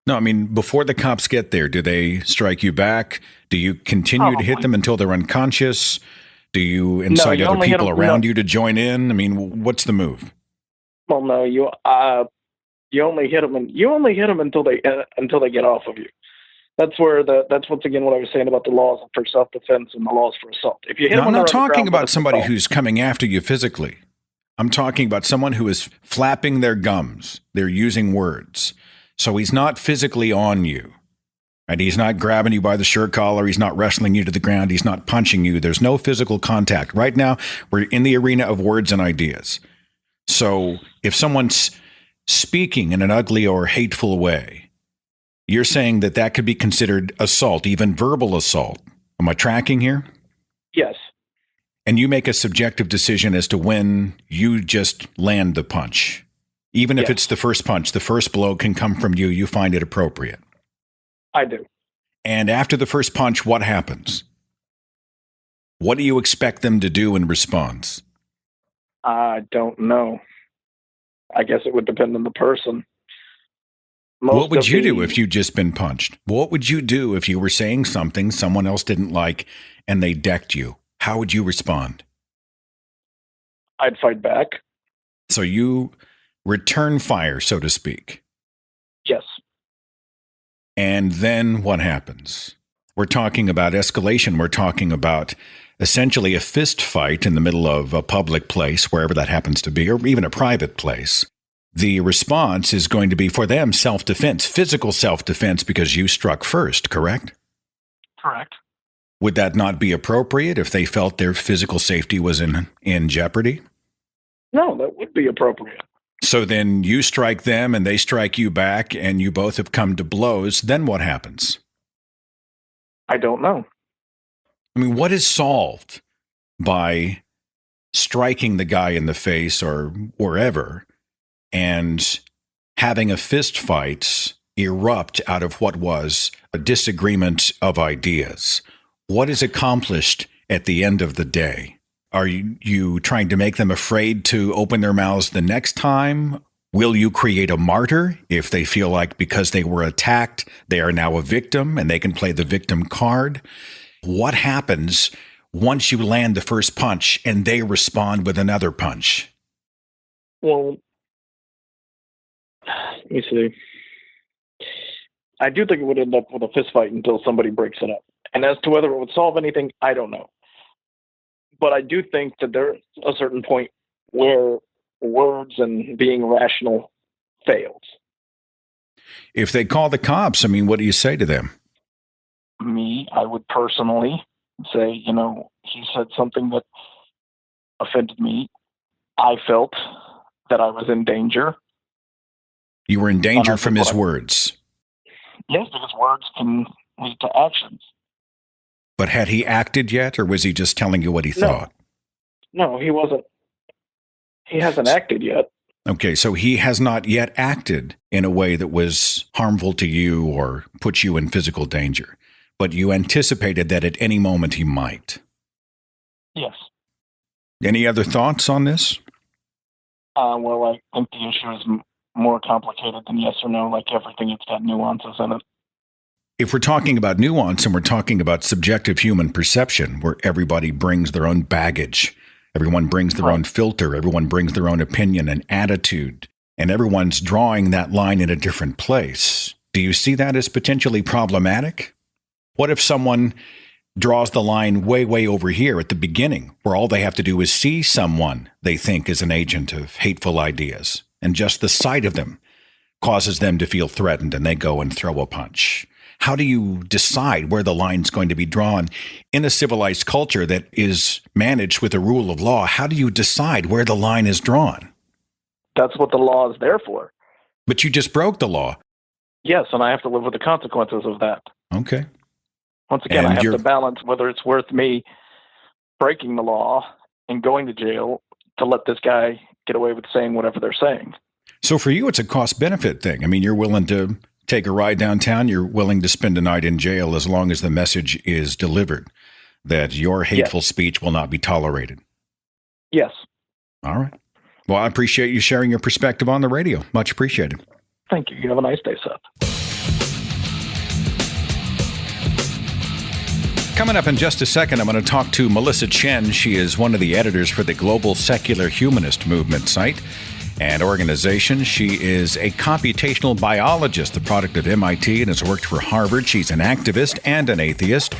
Speaker 8: No, I mean, before the cops get there, do they strike you back? Do you continue to hit them until they're unconscious? Do you incite other people around you to join in? I mean, what's the move?
Speaker 13: Well, no, you only hit them until they get off of you. That's once again what I was saying about the laws for self-defense and the laws for assault. If you hit them,
Speaker 8: I'm not talking about somebody who's coming after you physically. I'm talking about someone who is flapping their gums. They're using words. So he's not physically on you. And he's not grabbing you by the shirt collar. He's not wrestling you to the ground. He's not punching you. There's no physical contact. Right now, we're in the arena of words and ideas. So if someone's speaking in an ugly or hateful way, you're saying that could be considered assault, even verbal assault. Am I tracking here?
Speaker 13: Yes.
Speaker 8: And you make a subjective decision as to when you just land the punch. Even if it's the first punch, the first blow can come from you. You find it appropriate.
Speaker 13: I do.
Speaker 8: And after the first punch, what happens? What do you expect them to do in response?
Speaker 13: I don't know. I guess it would depend on the person.
Speaker 8: What would you do if you'd just been punched? What would you do if you were saying something someone else didn't like and they decked you? How would you respond?
Speaker 13: I'd fight back.
Speaker 8: So you return fire, so to speak.
Speaker 13: Yes.
Speaker 8: And then what happens? We're talking about escalation. We're talking about essentially a fist fight in the middle of a public place, wherever that happens to be, or even a private place. The response is going to be for them self-defense, physical self-defense, because you struck first, correct?
Speaker 13: Correct.
Speaker 8: Would that not be appropriate if they felt their physical safety was in jeopardy?
Speaker 13: No, that would be appropriate.
Speaker 8: So then you strike them and they strike you back and you both have come to blows. Then what happens?
Speaker 13: I don't know.
Speaker 8: I mean, what is solved by striking the guy in the face or wherever and having a fist fight erupt out of what was a disagreement of ideas? What is accomplished at the end of the day? Are you trying to make them afraid to open their mouths the next time? Will you create a martyr if they feel like because they were attacked, they are now a victim and they can play the victim card? What happens once you land the first punch and they respond with another punch?
Speaker 13: Well, let me see. I do think it would end up with a fist fight until somebody breaks it up. And as to whether it would solve anything, I don't know. But I do think that there's a certain point where words and being rational fails.
Speaker 8: If they call the cops, I mean, what do you say to them?
Speaker 13: Me, I would personally say, he said something that offended me. I felt that I was in danger.
Speaker 8: You were in danger from his words?
Speaker 13: Yes, because words can lead to actions.
Speaker 8: But had he acted yet, or was he just telling you what he thought?
Speaker 13: No, he wasn't. He hasn't acted yet.
Speaker 8: Okay, so he has not yet acted in a way that was harmful to you or put you in physical danger. But you anticipated that at any moment he might.
Speaker 13: Yes.
Speaker 8: Any other thoughts on this?
Speaker 13: Well, I think the issue is more complicated than yes or no. Like everything, it's got nuances in it.
Speaker 8: If we're talking about nuance and we're talking about subjective human perception, where everybody brings their own baggage, everyone brings their own filter, everyone brings their own opinion and attitude, and everyone's drawing that line in a different place, do you see that as potentially problematic? What if someone draws the line way, way over here at the beginning, where all they have to do is see someone they think is an agent of hateful ideas, and just the sight of them causes them to feel threatened and they go and throw a punch? How do you decide where the line's going to be drawn in a civilized culture that is managed with a rule of law? How do you decide where the line is drawn?
Speaker 13: That's what the law is there for.
Speaker 8: But you just broke the law.
Speaker 13: Yes, and I have to live with the consequences of that.
Speaker 8: Okay.
Speaker 13: Once again, I have to balance whether it's worth me breaking the law and going to jail to let this guy get away with saying whatever they're saying.
Speaker 8: So for you, it's a cost-benefit thing. I mean, you're willing to take a ride downtown, you're willing to spend a night in jail as long as the message is delivered that your hateful speech will not be tolerated.
Speaker 13: Yes.
Speaker 8: All right. Well, I appreciate you sharing your perspective on the radio. Much appreciated.
Speaker 13: Thank you. You have a nice day, Seth.
Speaker 8: Coming up in just a second, I'm going to talk to Melissa Chen. She is one of the editors for the Global Secular Humanist Movement site and organization. She is a computational biologist, the product of MIT, and has worked for Harvard. She's an activist and an atheist,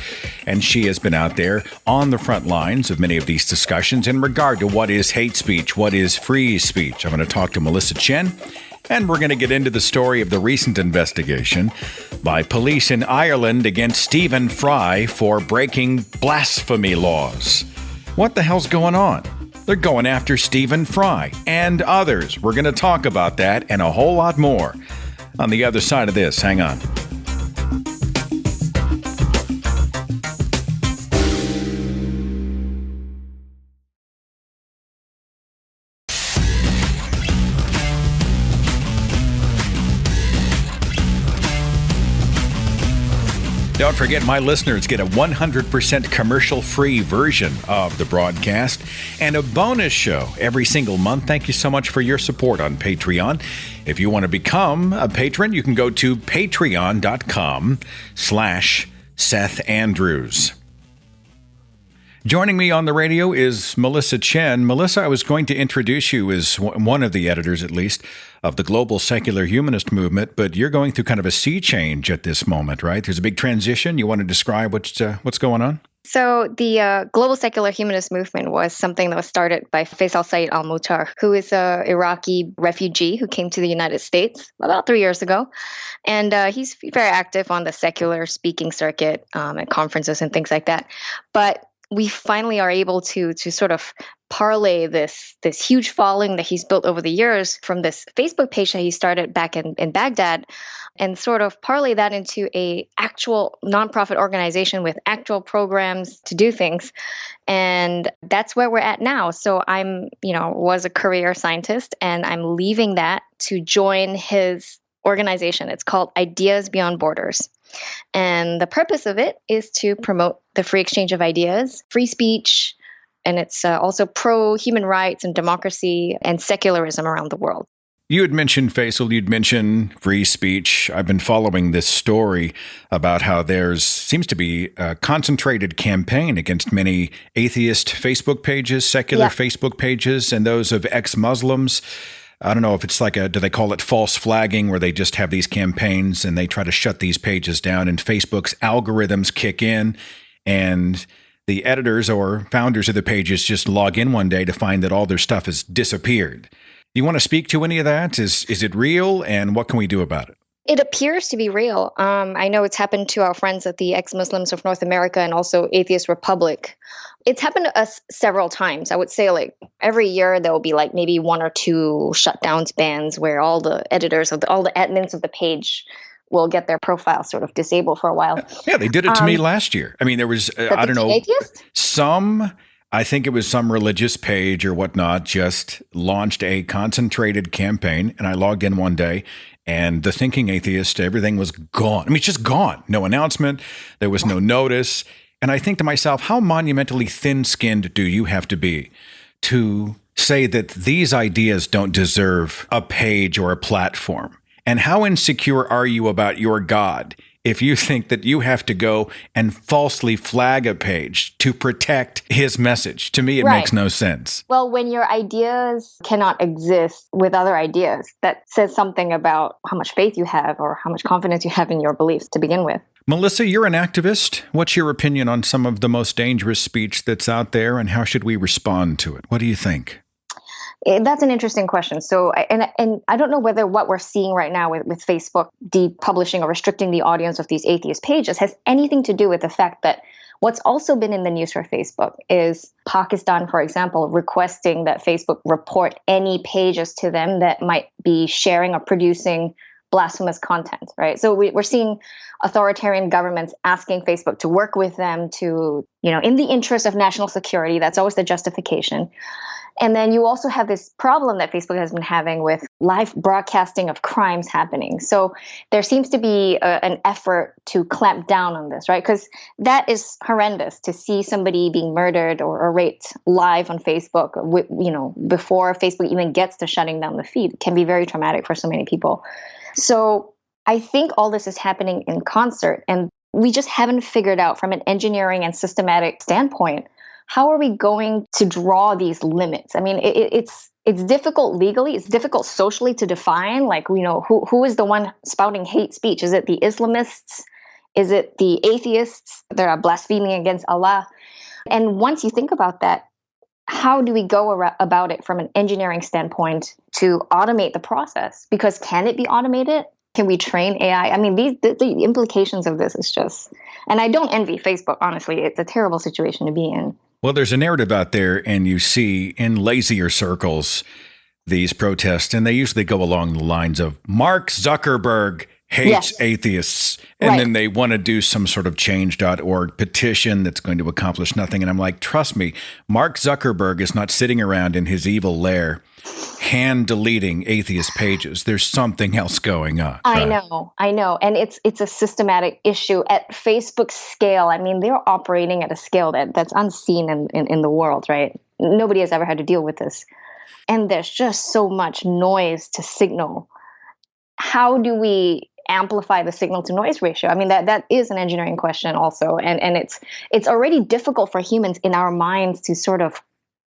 Speaker 8: and she has been out there on the front lines of many of these discussions in regard to what is hate speech, what is free speech. I'm going to talk to Melissa Chen, and we're going to get into the story of the recent investigation by police in Ireland against Stephen Fry for breaking blasphemy laws. What the hell's going on? They're going after Stephen Fry and others. We're going to talk about that and a whole lot more on the other side of this. Hang on. Don't forget, my listeners get a 100% commercial-free version of the broadcast and a bonus show every single month. Thank you so much for your support on Patreon. If you want to become a patron, you can go to patreon.com/Seth Andrews. Joining me on the radio is Melissa Chen. Melissa, I was going to introduce you as one of the editors, at least, of the global secular humanist movement, but you're going through kind of a sea change at this moment, right? There's a big transition. You want to describe what's going on?
Speaker 14: So the global secular humanist movement was something that was started by Faisal Said al-Muhtar, who is an Iraqi refugee who came to the United States about 3 years ago. And he's very active on the secular speaking circuit at conferences and things like that. But we finally are able to sort of parlay this huge following that he's built over the years from this Facebook page that he started back in Baghdad, and sort of parlay that into a actual nonprofit organization with actual programs to do things. And that's where we're at now. So was a career scientist, and I'm leaving that to join his organization. It's called Ideas Beyond Borders. And the purpose of it is to promote the free exchange of ideas, free speech, and it's also pro-human rights and democracy and secularism around the world.
Speaker 8: You had mentioned, Faisal, you'd mentioned free speech. I've been following this story about how seems to be a concentrated campaign against many atheist Facebook pages, secular Facebook pages, and those of ex-Muslims. I don't know if it's do they call it false flagging, where they just have these campaigns and they try to shut these pages down, and Facebook's algorithms kick in, and the editors or founders of the pages just log in one day to find that all their stuff has disappeared. Do you want to speak to any of that? Is it real, and what can we do about it?
Speaker 14: It appears to be real. I know it's happened to our friends at the Ex-Muslims of North America and also Atheist Republic. It's happened to us several times. I would say every year there will be maybe one or two shutdowns, bans, where all the editors all the admins of the page will get their profile sort of disabled for a while.
Speaker 8: Yeah, they did it to me last year. I mean, there was, I don't know, I think it was some religious page or whatnot just launched a concentrated campaign, and I logged in one day, and the Thinking Atheist, everything was gone. I mean, it's just gone. No announcement. There was no notice. And I think to myself, how monumentally thin-skinned do you have to be to say that these ideas don't deserve a page or a platform? And how insecure are you about your God if you think that you have to go and falsely flag a page to protect his message? To me, it makes no sense.
Speaker 14: Well, when your ideas cannot exist with other ideas, that says something about how much faith you have or how much confidence you have in your beliefs to begin with.
Speaker 8: Melissa, you're an activist. What's your opinion on some of the most dangerous speech that's out there, and how should we respond to it? What do you think?
Speaker 14: That's an interesting question. So, and I don't know whether what we're seeing right now with Facebook depublishing or restricting the audience of these atheist pages has anything to do with the fact that what's also been in the news for Facebook is Pakistan, for example, requesting that Facebook report any pages to them that might be sharing or producing blasphemous content, right? So we're seeing authoritarian governments asking Facebook to work with them to, in the interest of national security. That's always the justification. And then you also have this problem that Facebook has been having with live broadcasting of crimes happening. So there seems to be an effort to clamp down on this, right? Because that is horrendous to see somebody being murdered or raped live on Facebook, before Facebook even gets to shutting down the feed. It can be very traumatic for so many people. So I think all this is happening in concert, and we just haven't figured out from an engineering and systematic standpoint, how are we going to draw these limits? I mean, it's difficult legally. It's difficult socially to define, who is the one spouting hate speech? Is it the Islamists? Is it the atheists that are blaspheming against Allah? And once you think about that, how do we go about it from an engineering standpoint to automate the process? Because can it be automated? Can we train AI? I mean, the implications of this is just, and I don't envy Facebook, honestly. It's a terrible situation to be in.
Speaker 8: Well, there's a narrative out there, and you see in lazier circles these protests, and they usually go along the lines of Mark Zuckerberg hates atheists, and then they want to do some sort of change.org petition that's going to accomplish nothing. And I'm like, trust me, Mark Zuckerberg is not sitting around in his evil lair hand deleting atheist pages. There's something else going on.
Speaker 14: I know. And it's a systematic issue at Facebook scale. I mean, they're operating at a scale that's unseen in the world, right? Nobody has ever had to deal with this. And there's just so much noise to signal. How do we amplify the signal to noise ratio? I mean, that is an engineering question also. And it's already difficult for humans in our minds to sort of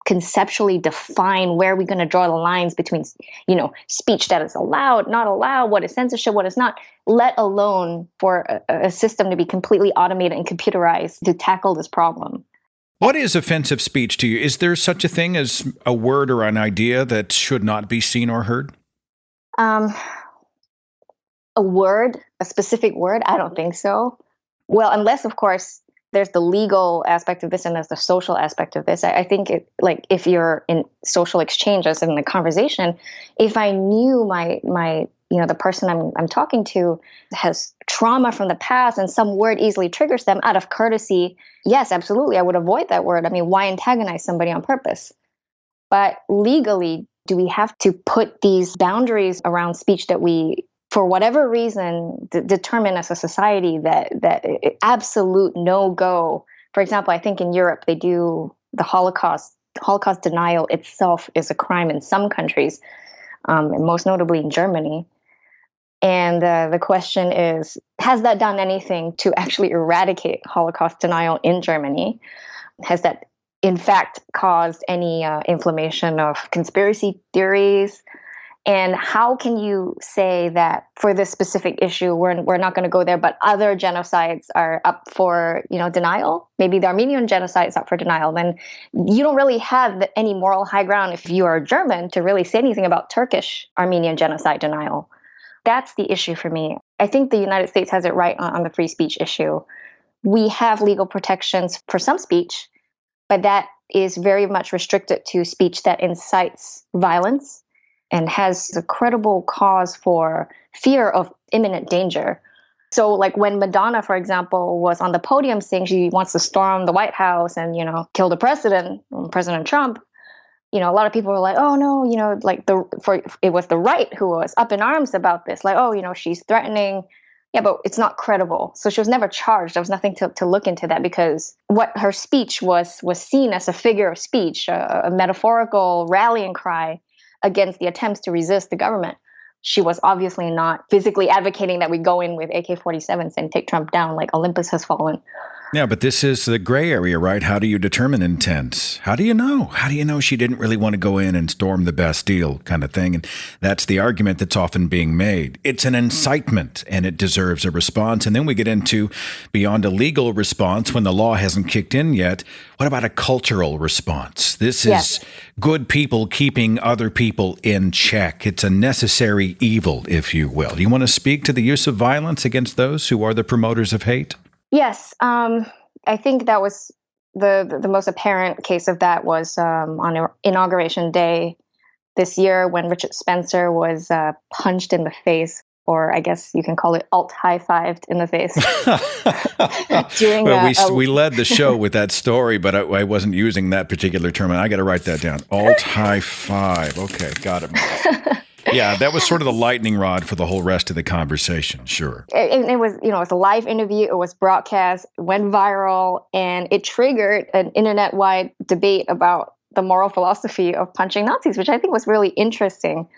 Speaker 14: conceptually define where we're going to draw the lines between, speech that is allowed, not allowed, what is censorship, what is not, let alone for a system to be completely automated and computerized to tackle this problem.
Speaker 8: What is offensive speech to you? Is there such a thing as a word or an idea that should not be seen or heard?
Speaker 14: A word, a specific word? I don't think so. Well, unless, of course, there's the legal aspect of this and there's the social aspect of this. I think if you're in social exchanges in the conversation, if I knew my the person I'm talking to has trauma from the past and some word easily triggers them out of courtesy, yes, absolutely, I would avoid that word. I mean, why antagonize somebody on purpose? But legally, do we have to put these boundaries around speech that we, for whatever reason, determine as a society that absolute no-go? For example, I think in Europe, they do the Holocaust. Holocaust denial itself is a crime in some countries, and most notably in Germany. And the question is, has that done anything to actually eradicate Holocaust denial in Germany? Has that, in fact, caused any inflammation of conspiracy theories? And how can you say that for this specific issue, we're not going to go there, but other genocides are up for denial? Maybe the Armenian genocide is up for denial. Then you don't really have any moral high ground if you are German to really say anything about Turkish Armenian genocide denial. That's the issue for me. I think the United States has it right on the free speech issue. We have legal protections for some speech, but that is very much restricted to speech that incites violence and has a credible cause for fear of imminent danger. So like when Madonna, for example, was on the podium saying she wants to storm the White House and, kill the president, President Trump, a lot of people were like, oh no, it was the right who was up in arms about this. Like, oh, she's threatening. Yeah, but it's not credible. So she was never charged. There was nothing to look into that because what her speech was seen as a figure of speech, a metaphorical rallying cry against the attempts to resist the government. She was obviously not physically advocating that we go in with AK-47s and take Trump down like Olympus has fallen.
Speaker 8: Yeah, but this is the gray area, right? How do you determine intent? How do you know? How do you know she didn't really want to go in and storm the Bastille kind of thing? And that's the argument that's often being made. It's an incitement and it deserves a response. And then we get into beyond a legal response when the law hasn't kicked in yet. What about a cultural response? This is good people keeping other people in check. It's a necessary evil, if you will. Do you want to speak to the use of violence against those who are the promoters of hate?
Speaker 14: Yes, I think that was the most apparent case of that was on Inauguration Day this year when Richard Spencer was punched in the face, or I guess you can call it alt-high-fived in the face.
Speaker 8: We led the show with that story, but I wasn't using that particular term. I got to write that down. Alt-high-five. Okay, got it. Yeah, that was sort of the lightning rod for the whole rest of the conversation, sure.
Speaker 14: It was, it was a live interview. It was broadcast, went viral, and it triggered an internet-wide debate about the moral philosophy of punching Nazis, which I think was really interesting.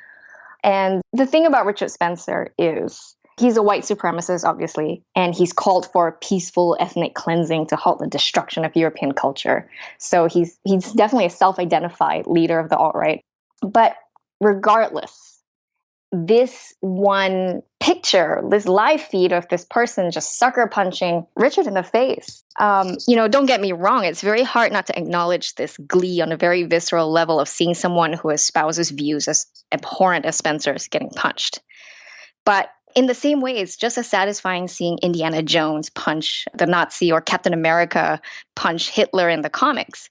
Speaker 14: And the thing about Richard Spencer is he's a white supremacist, obviously, and he's called for peaceful ethnic cleansing to halt the destruction of European culture. So he's definitely a self-identified leader of the alt-right. But regardless, this one picture, this live feed of this person just sucker punching Richard in the face. Don't get me wrong. It's very hard not to acknowledge this glee on a very visceral level of seeing someone who espouses views as abhorrent as Spencer's getting punched. But in the same way, it's just as satisfying seeing Indiana Jones punch the Nazi or Captain America punch Hitler in the comics.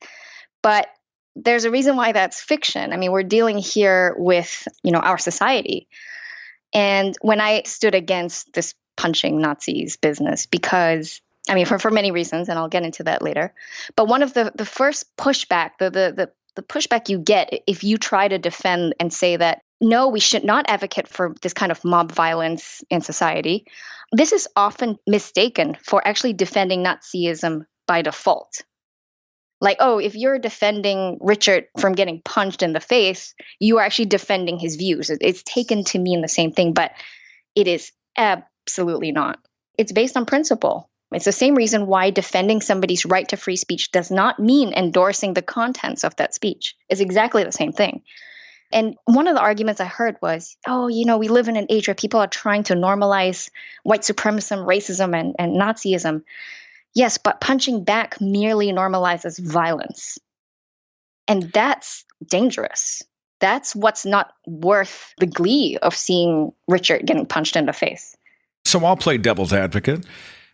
Speaker 14: But there's a reason why that's fiction. I mean, we're dealing here with, our society. And when I stood against this punching Nazis business, because, I mean, for many reasons, and I'll get into that later, but one of the first pushback, the pushback you get if you try to defend and say that, no, we should not advocate for this kind of mob violence in society, this is often mistaken for actually defending Nazism by default. Like, oh, if you're defending Richard from getting punched in the face, you are actually defending his views. It's taken to mean the same thing, but it is absolutely not. It's based on principle. It's the same reason why defending somebody's right to free speech does not mean endorsing the contents of that speech. It's exactly the same thing. And one of the arguments I heard was, oh, we live in an age where people are trying to normalize white supremacy, racism, and Nazism. Yes, but punching back merely normalizes violence. And that's dangerous. That's what's not worth the glee of seeing Richard getting punched in the face.
Speaker 8: So I'll play devil's advocate.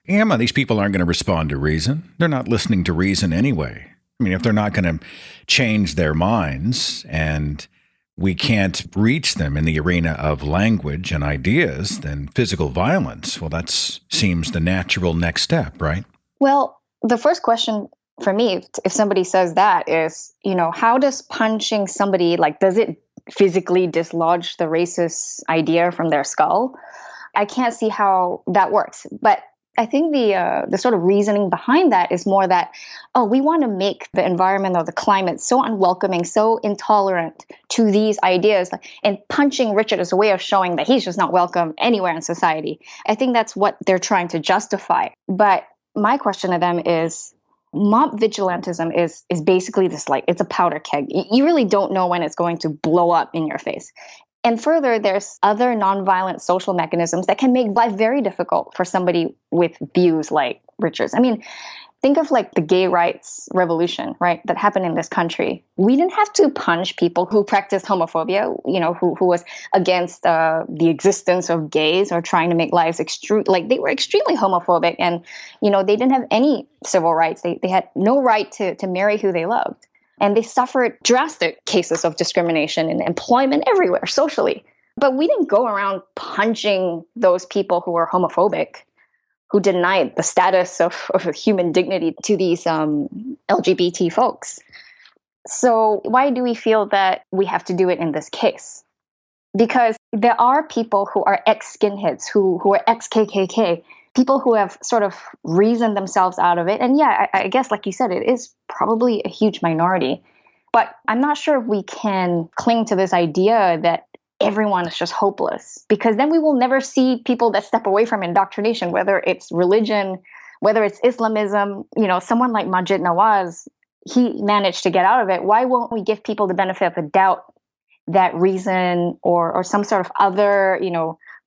Speaker 8: Emma, these people aren't going to respond to reason. They're not listening to reason anyway. I mean, if they're not going to change their minds and we can't reach them in the arena of language and ideas, then physical violence, well, that seems the natural next step, right?
Speaker 14: Well, the first question for me, if somebody says that, is, how does punching somebody, does it physically dislodge the racist idea from their skull? I can't see how that works. But I think the sort of reasoning behind that is more that, we want to make the environment or the climate so unwelcoming, so intolerant to these ideas. And punching Richard is a way of showing that he's just not welcome anywhere in society. I think that's what they're trying to justify. But my question to them is, mob vigilantism is basically this, it's a powder keg. You really don't know when it's going to blow up in your face. And further, there's other nonviolent social mechanisms that can make life very difficult for somebody with views like Richard's. I mean, think of the gay rights revolution, right, that happened in this country. We didn't have to punch people who practiced homophobia, who was against the existence of gays or trying to make lives they were extremely homophobic, and, they didn't have any civil rights. They had no right to marry who they loved. And they suffered drastic cases of discrimination in employment everywhere, socially. But we didn't go around punching those people who were homophobic, who denied the status of human dignity to these LGBT folks. So why do we feel that we have to do it in this case? Because there are people who are ex-skinheads, who are ex-KKK, people who have sort of reasoned themselves out of it. And yeah, I guess, like you said, it is probably a huge minority. But I'm not sure if we can cling to this idea that everyone is just hopeless, because then we will never see people that step away from indoctrination, whether it's religion, whether it's Islamism. Someone like Majid Nawaz, he managed to get out of it. Why won't we give people the benefit of the doubt that reason or some sort of other,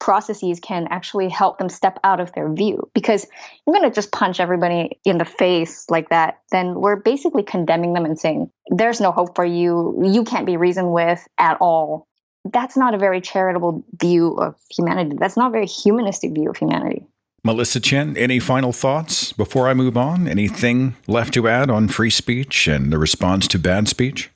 Speaker 14: processes can actually help them step out of their view? Because you're going to just punch everybody in the face like that, then we're basically condemning them and saying, there's no hope for you. You can't be reasoned with at all. That's not a very charitable view of humanity. That's not a very humanistic view of humanity.
Speaker 8: Melissa Chen, any final thoughts before I move on? Anything left to add on free speech and the response to bad speech?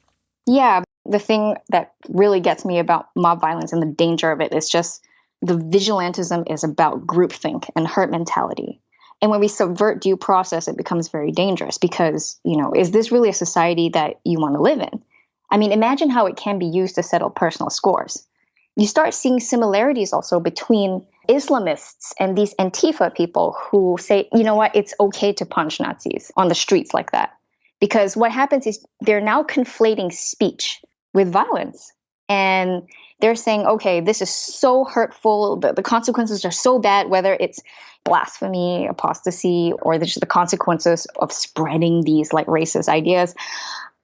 Speaker 14: Yeah, the thing that really gets me about mob violence and the danger of it is just the vigilantism is about groupthink and herd mentality. And when we subvert due process, it becomes very dangerous because, is this really a society that you want to live in? I mean, imagine how it can be used to settle personal scores. You start seeing similarities also between Islamists and these Antifa people who say, it's okay to punch Nazis on the streets like that. Because what happens is they're now conflating speech with violence. And they're saying, okay, this is so hurtful. The consequences are so bad, whether it's blasphemy, apostasy, or just the consequences of spreading these racist ideas,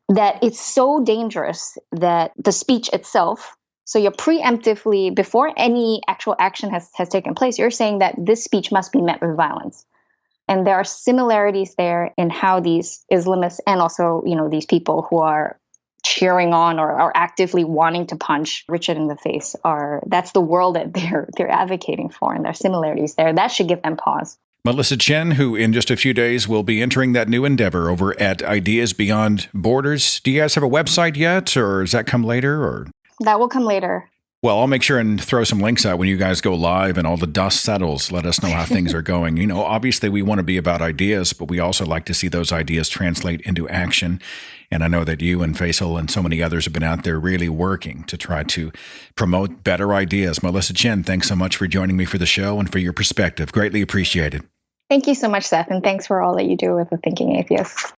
Speaker 14: that it's so dangerous that the speech itself, so you're preemptively, before any actual action has taken place, you're saying that this speech must be met with violence. And there are similarities there in how these Islamists and also, these people who are cheering on or are actively wanting to punch Richard in the face that's the world that they're advocating for, and there are similarities there. That should give them pause.
Speaker 8: Melissa Chen, who in just a few days will be entering that new endeavor over at Ideas Beyond Borders. Do you guys have a website yet, or does that come later? Or
Speaker 14: that will come later.
Speaker 8: Well, I'll make sure and throw some links out when you guys go live and all the dust settles. Let us know how things are going. You know, obviously we want to be about ideas, but we also like to see those ideas translate into action. And I know that you and Faisal and so many others have been out there really working to try to promote better ideas. Melissa Chen, thanks so much for joining me for the show and for your perspective. Greatly appreciated.
Speaker 14: Thank you so much, Seth, and thanks for all that you do with the Thinking Atheist.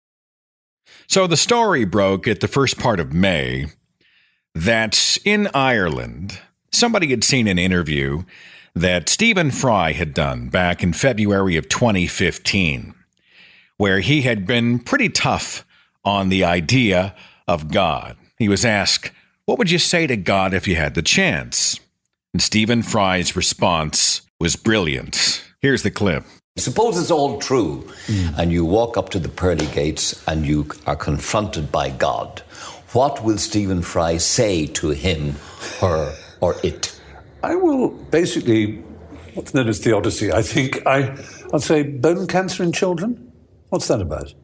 Speaker 8: So the story broke at the first part of May that in Ireland, somebody had seen an interview that Stephen Fry had done back in February of 2015, where he had been pretty tough on the idea of God. He was asked, "What would you say to God if you had the chance?" And Stephen Fry's response was brilliant. Here's the clip.
Speaker 15: Suppose it's all true, and you walk up to the pearly gates and you are confronted by God. What will Stephen Fry say to him, her, or it?
Speaker 16: I will basically, what's known as theodicy, I think. I'll say bone cancer in children? What's that about?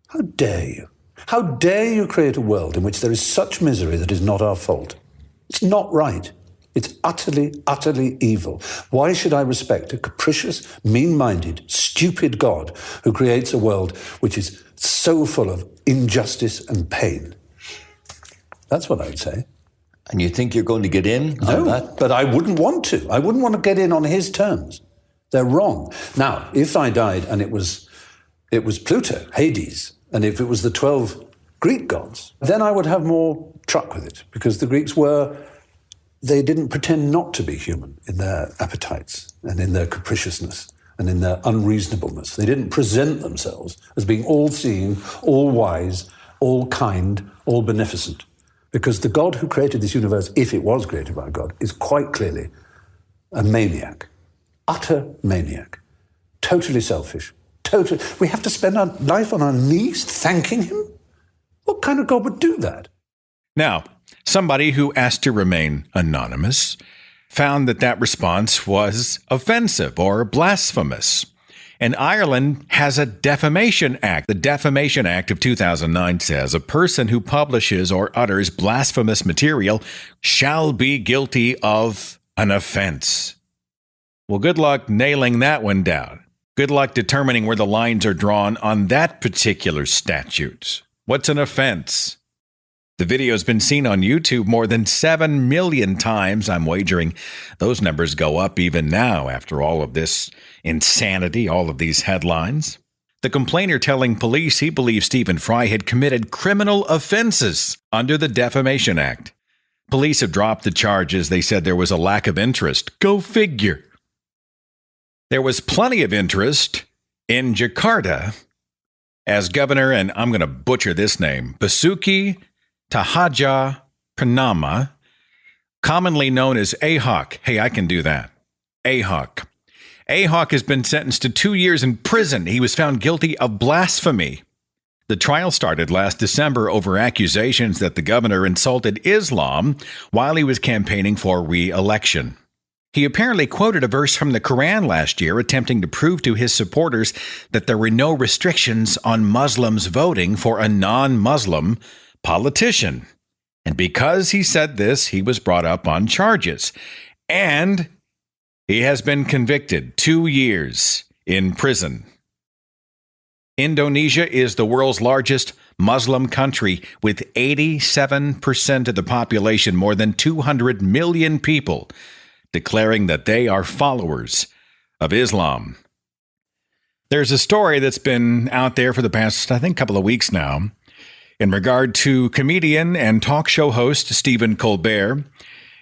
Speaker 16: How dare you? How dare you create a world in which there is such misery that is not our fault? It's not right. It's utterly, utterly evil. Why should I respect a capricious, mean-minded, stupid God who creates a world which is so full of injustice and pain? That's what I'd say.
Speaker 15: And you think you're going to get in on that?
Speaker 16: But I wouldn't want to. I wouldn't want to get in on his terms. They're wrong. Now, if I died and it was Pluto, Hades, and if it was the 12 Greek gods, then I would have more truck with it, because the Greeks they didn't pretend not to be human in their appetites and in their capriciousness and in their unreasonableness. They didn't present themselves as being all-seeing, all-wise, all-kind, all-beneficent. Because the God who created this universe, if it was created by God, is quite clearly a maniac, utter maniac, totally selfish. We have to spend our life on our knees thanking him? What kind of God would do that?
Speaker 8: Now, somebody who asked to remain anonymous found that response was offensive or blasphemous. And Ireland has a Defamation Act. The Defamation Act of 2009 says a person who publishes or utters blasphemous material shall be guilty of an offense. Well, good luck nailing that one down. Good luck determining where the lines are drawn on that particular statute. What's an offense? The video's been seen on YouTube more than 7 million times. I'm wagering those numbers go up even now after all of this insanity, all of these headlines. The complainer telling police he believes Stephen Fry had committed criminal offenses under the Defamation Act. Police have dropped the charges. They said there was a lack of interest. Go figure. There was plenty of interest in Jakarta as Governor, and I'm going to butcher this name, Basuki Tahaja Purnama, commonly known as Ahok. Hey, I can do that. Ahok. Ahok has been sentenced to 2 years in prison. He was found guilty of blasphemy. The trial started last December over accusations that the governor insulted Islam while he was campaigning for re-election. He apparently quoted a verse from the Quran last year, attempting to prove to his supporters that there were no restrictions on Muslims voting for a non-Muslim politician. And because he said this, he was brought up on charges. And he has been convicted 2 years in prison. Indonesia is the world's largest Muslim country with 87% of the population, more than 200 million people, declaring that they are followers of Islam. There's a story that's been out there for the past, I think, couple of weeks now in regard to comedian and talk show host Stephen Colbert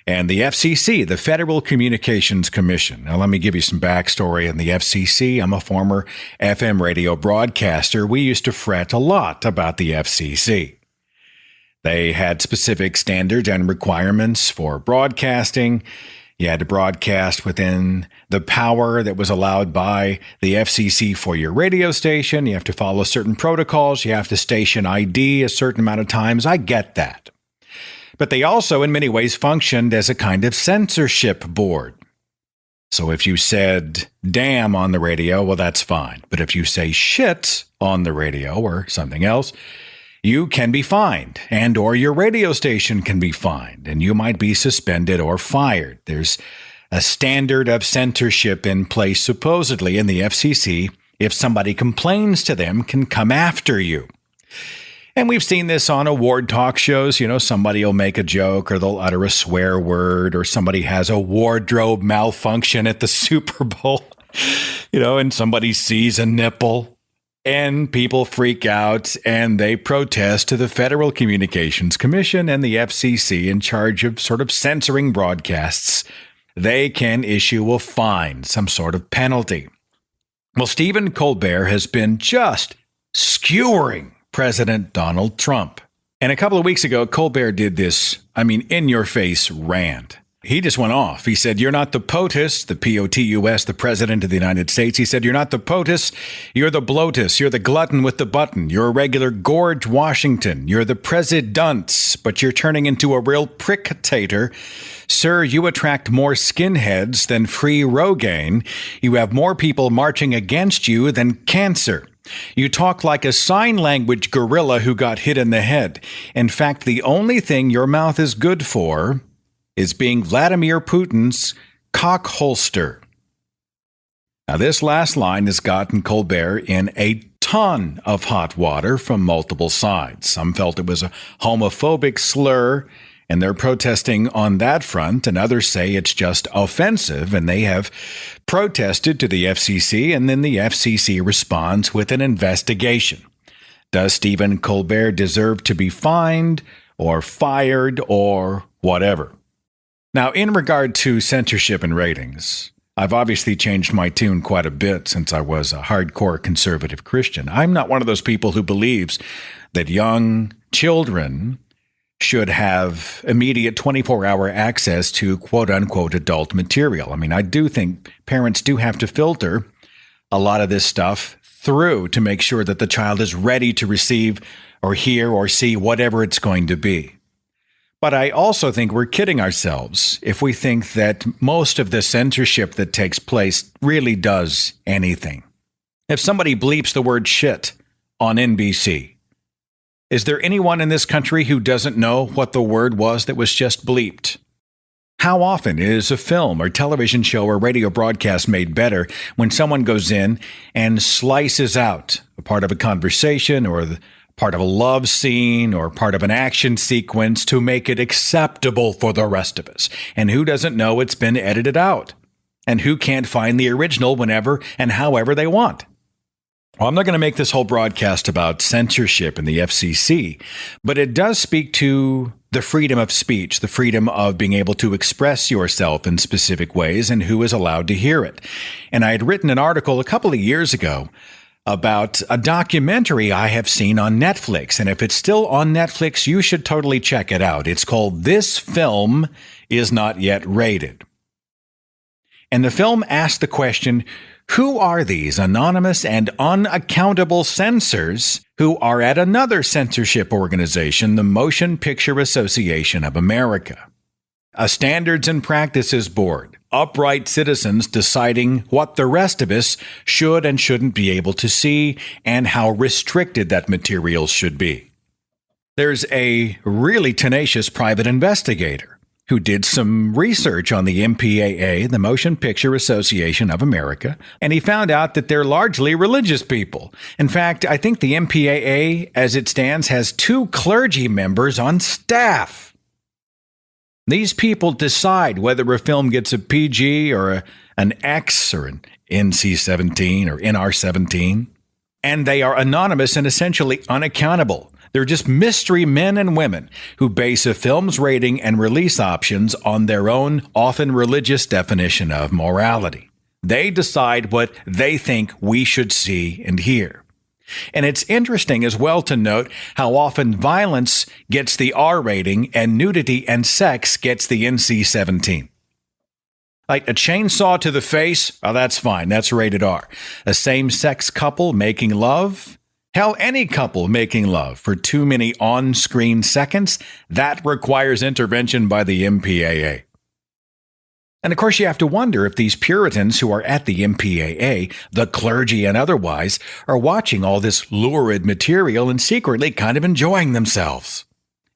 Speaker 8: and the FCC, the Federal Communications Commission. Now, let me give you some backstory on the FCC. I'm a former FM radio broadcaster. We used to fret a lot about the FCC. They had specific standards and requirements for broadcasting. You had to broadcast within the power that was allowed by the FCC for your radio station. You have to follow certain protocols. You have to station ID a certain amount of times. I get that. But they also, in many ways, functioned as a kind of censorship board. So if you said damn on the radio, well, that's fine. But if you say shit on the radio or something else, you can be fined, and or your radio station can be fined, and you might be suspended or fired. There's a standard of censorship in place, supposedly, in the FCC. If somebody complains to them, can come after you. And we've seen this on award talk shows. You know, somebody will make a joke or they'll utter a swear word, or somebody has a wardrobe malfunction at the Super Bowl, you know, and somebody sees a nipple and people freak out and they protest to the Federal Communications Commission and the FCC in charge of sort of censoring broadcasts. They can issue a fine, some sort of penalty. Well, Stephen Colbert has been just skewering President Donald Trump. And a couple of weeks ago, Colbert did this, in-your-face rant. He just went off. He said, "You're not the POTUS, the POTUS, the President of the United States." He said, "You're not the POTUS, you're the bloatus. You're the glutton with the button. You're a regular George Washington. You're the presidents, but you're turning into a real prick-tator. Sir, you attract more skinheads than free Rogaine. You have more people marching against you than cancer. You talk like a sign language gorilla who got hit in the head. In fact, the only thing your mouth is good for is being Vladimir Putin's cock holster." Now, this last line has gotten Colbert in a ton of hot water from multiple sides. Some felt it was a homophobic slur, and they're protesting on that front, and others say it's just offensive, and they have protested to the FCC, and then the FCC responds with an investigation. Does Stephen Colbert deserve to be fined or fired or whatever? Now, in regard to censorship and ratings, I've obviously changed my tune quite a bit since I was a hardcore conservative Christian. I'm not one of those people who believes that young children should have immediate 24-hour access to quote-unquote adult material. I do think parents do have to filter a lot of this stuff through to make sure that the child is ready to receive or hear or see whatever it's going to be. But I also think we're kidding ourselves if we think that most of the censorship that takes place really does anything. If somebody bleeps the word shit on NBC, is there anyone in this country who doesn't know what the word was that was just bleeped? How often is a film or television show or radio broadcast made better when someone goes in and slices out a part of a conversation or part of a love scene or part of an action sequence to make it acceptable for the rest of us? And who doesn't know it's been edited out? And who can't find the original whenever and however they want? Well, I'm not going to make this whole broadcast about censorship in the FCC, but it does speak to the freedom of speech, the freedom of being able to express yourself in specific ways and who is allowed to hear it. And I had written an article a couple of years ago about a documentary I have seen on Netflix. And if it's still on Netflix, you should totally check it out. It's called This Film Is Not Yet Rated. And the film asked the question, who are these anonymous and unaccountable censors who are at another censorship organization, the Motion Picture Association of America? A standards and practices board, upright citizens deciding what the rest of us should and shouldn't be able to see and how restricted that material should be. There's a really tenacious private investigator who did some research on the MPAA, the Motion Picture Association of America, and he found out that they're largely religious people. In fact, I think the MPAA, as it stands, has 2 clergy members on staff. These people decide whether a film gets a PG or an X or an NC-17 or NR-17, and they are anonymous and essentially unaccountable. They're just mystery men and women who base a film's rating and release options on their own, often religious definition of morality. They decide what they think we should see and hear. And it's interesting as well to note how often violence gets the R rating and nudity and sex gets the NC-17. Like a chainsaw to the face, oh, that's fine. That's rated R. A same-sex couple making love? Hell, any couple making love for too many on-screen seconds, that requires intervention by the MPAA. And of course, you have to wonder if these Puritans who are at the MPAA, the clergy and otherwise, are watching all this lurid material and secretly kind of enjoying themselves,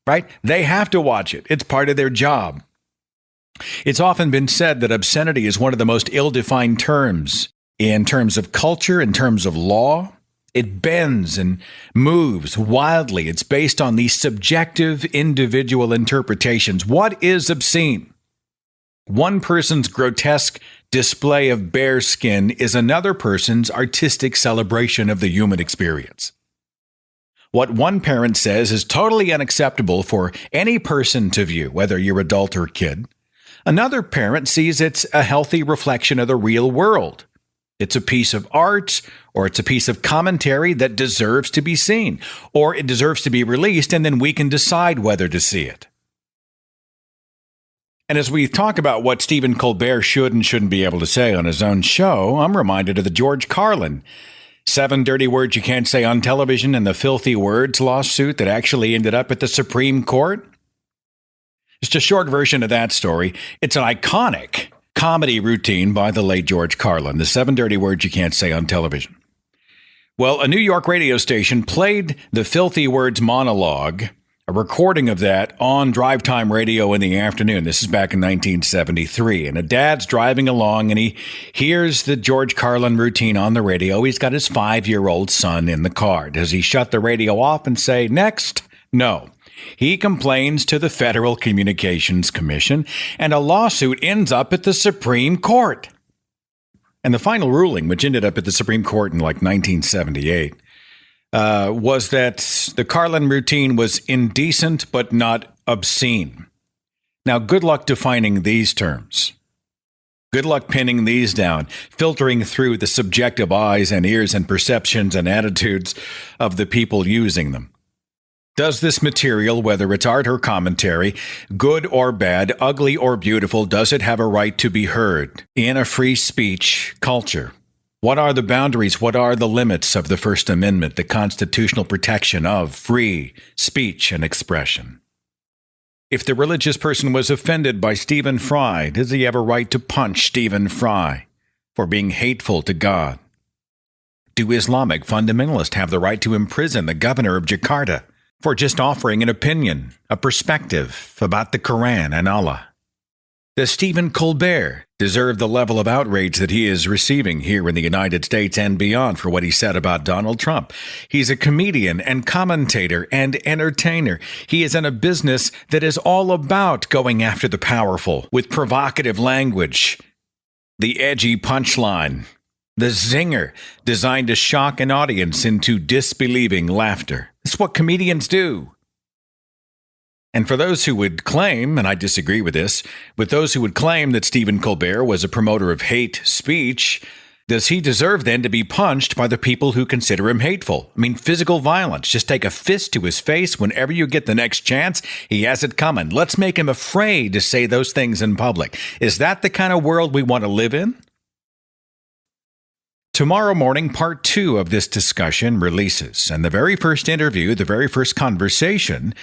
Speaker 8: right? They have to watch it. It's part of their job. It's often been said that obscenity is one of the most ill-defined terms in terms of culture, in terms of law. It bends and moves wildly. It's based on these subjective individual interpretations. What is obscene? One person's grotesque display of bare skin is another person's artistic celebration of the human experience. What one parent says is totally unacceptable for any person to view, whether you're adult or kid. Another parent sees it's a healthy reflection of the real world. It's a piece of art, or it's a piece of commentary that deserves to be seen, or it deserves to be released, and then we can decide whether to see it. And as we talk about what Stephen Colbert should and shouldn't be able to say on his own show, I'm reminded of the George Carlin 7 dirty words you can't say on television and the filthy words lawsuit that actually ended up at the Supreme Court. Just a short version of that story. It's an iconic comedy routine by the late George Carlin, the 7 dirty words you can't say on television. Well, a New York radio station played the filthy words monologue, a recording of that on drive time radio in the afternoon. This is back in 1973. And a dad's driving along and he hears the George Carlin routine on the radio. He's got his 5-year-old son in the car. Does he shut the radio off and say, next? No. He complains to the Federal Communications Commission, and a lawsuit ends up at the Supreme Court. And the final ruling, which ended up at the Supreme Court in like 1978, was that the Carlin routine was indecent but not obscene. Now, good luck defining these terms. Good luck pinning these down, filtering through the subjective eyes and ears and perceptions and attitudes of the people using them. Does this material, whether it's art or commentary, good or bad, ugly or beautiful, does it have a right to be heard in a free speech culture? What are the boundaries? What are the limits of the First Amendment, the constitutional protection of free speech and expression? If the religious person was offended by Stephen Fry, does he have a right to punch Stephen Fry for being hateful to God? Do Islamic fundamentalists have the right to imprison the governor of Jakarta for just offering an opinion, a perspective about the Quran and Allah? Does Stephen Colbert deserve the level of outrage that he is receiving here in the United States and beyond for what he said about Donald Trump? He's a comedian and commentator and entertainer. He is in a business that is all about going after the powerful with provocative language, the edgy punchline, the zinger designed to shock an audience into disbelieving laughter. It's what comedians do. And for those who would claim, and I disagree with this, with those who would claim that Stephen Colbert was a promoter of hate speech, does he deserve then to be punched by the people who consider him hateful? I mean, physical violence. Just take a fist to his face whenever you get the next chance. He has it coming. Let's make him afraid to say those things in public. Is that the kind of world we want to live in? Tomorrow morning, part 2 of this discussion releases. And the very first interview, the very first conversation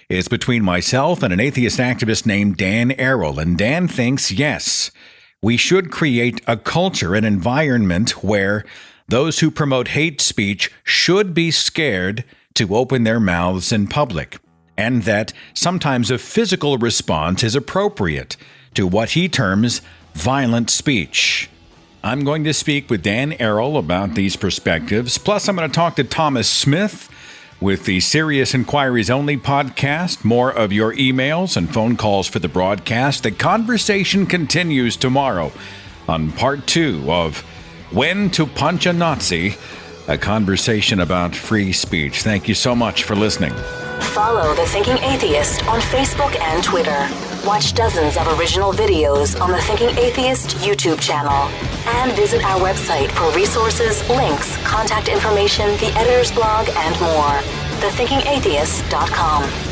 Speaker 8: is between myself and an atheist activist named Dan Errol. And Dan thinks, yes, we should create a culture, an environment where those who promote hate speech should be scared to open their mouths in public, and that sometimes a physical response is appropriate to what he terms violent speech. I'm going to speak with Dan Errol about these perspectives. Plus, I'm going to talk to Thomas Smith with the Serious Inquiries Only podcast. More of your emails and phone calls for the broadcast. The conversation continues tomorrow on part 2 of When to Punch a Nazi, a conversation about free speech. Thank you so much for listening.
Speaker 2: Follow The Thinking Atheist on Facebook and Twitter. Watch dozens of original videos on the Thinking Atheist YouTube channel. And visit our website for resources, links, contact information, the editor's blog, and more. thethinkingatheist.com.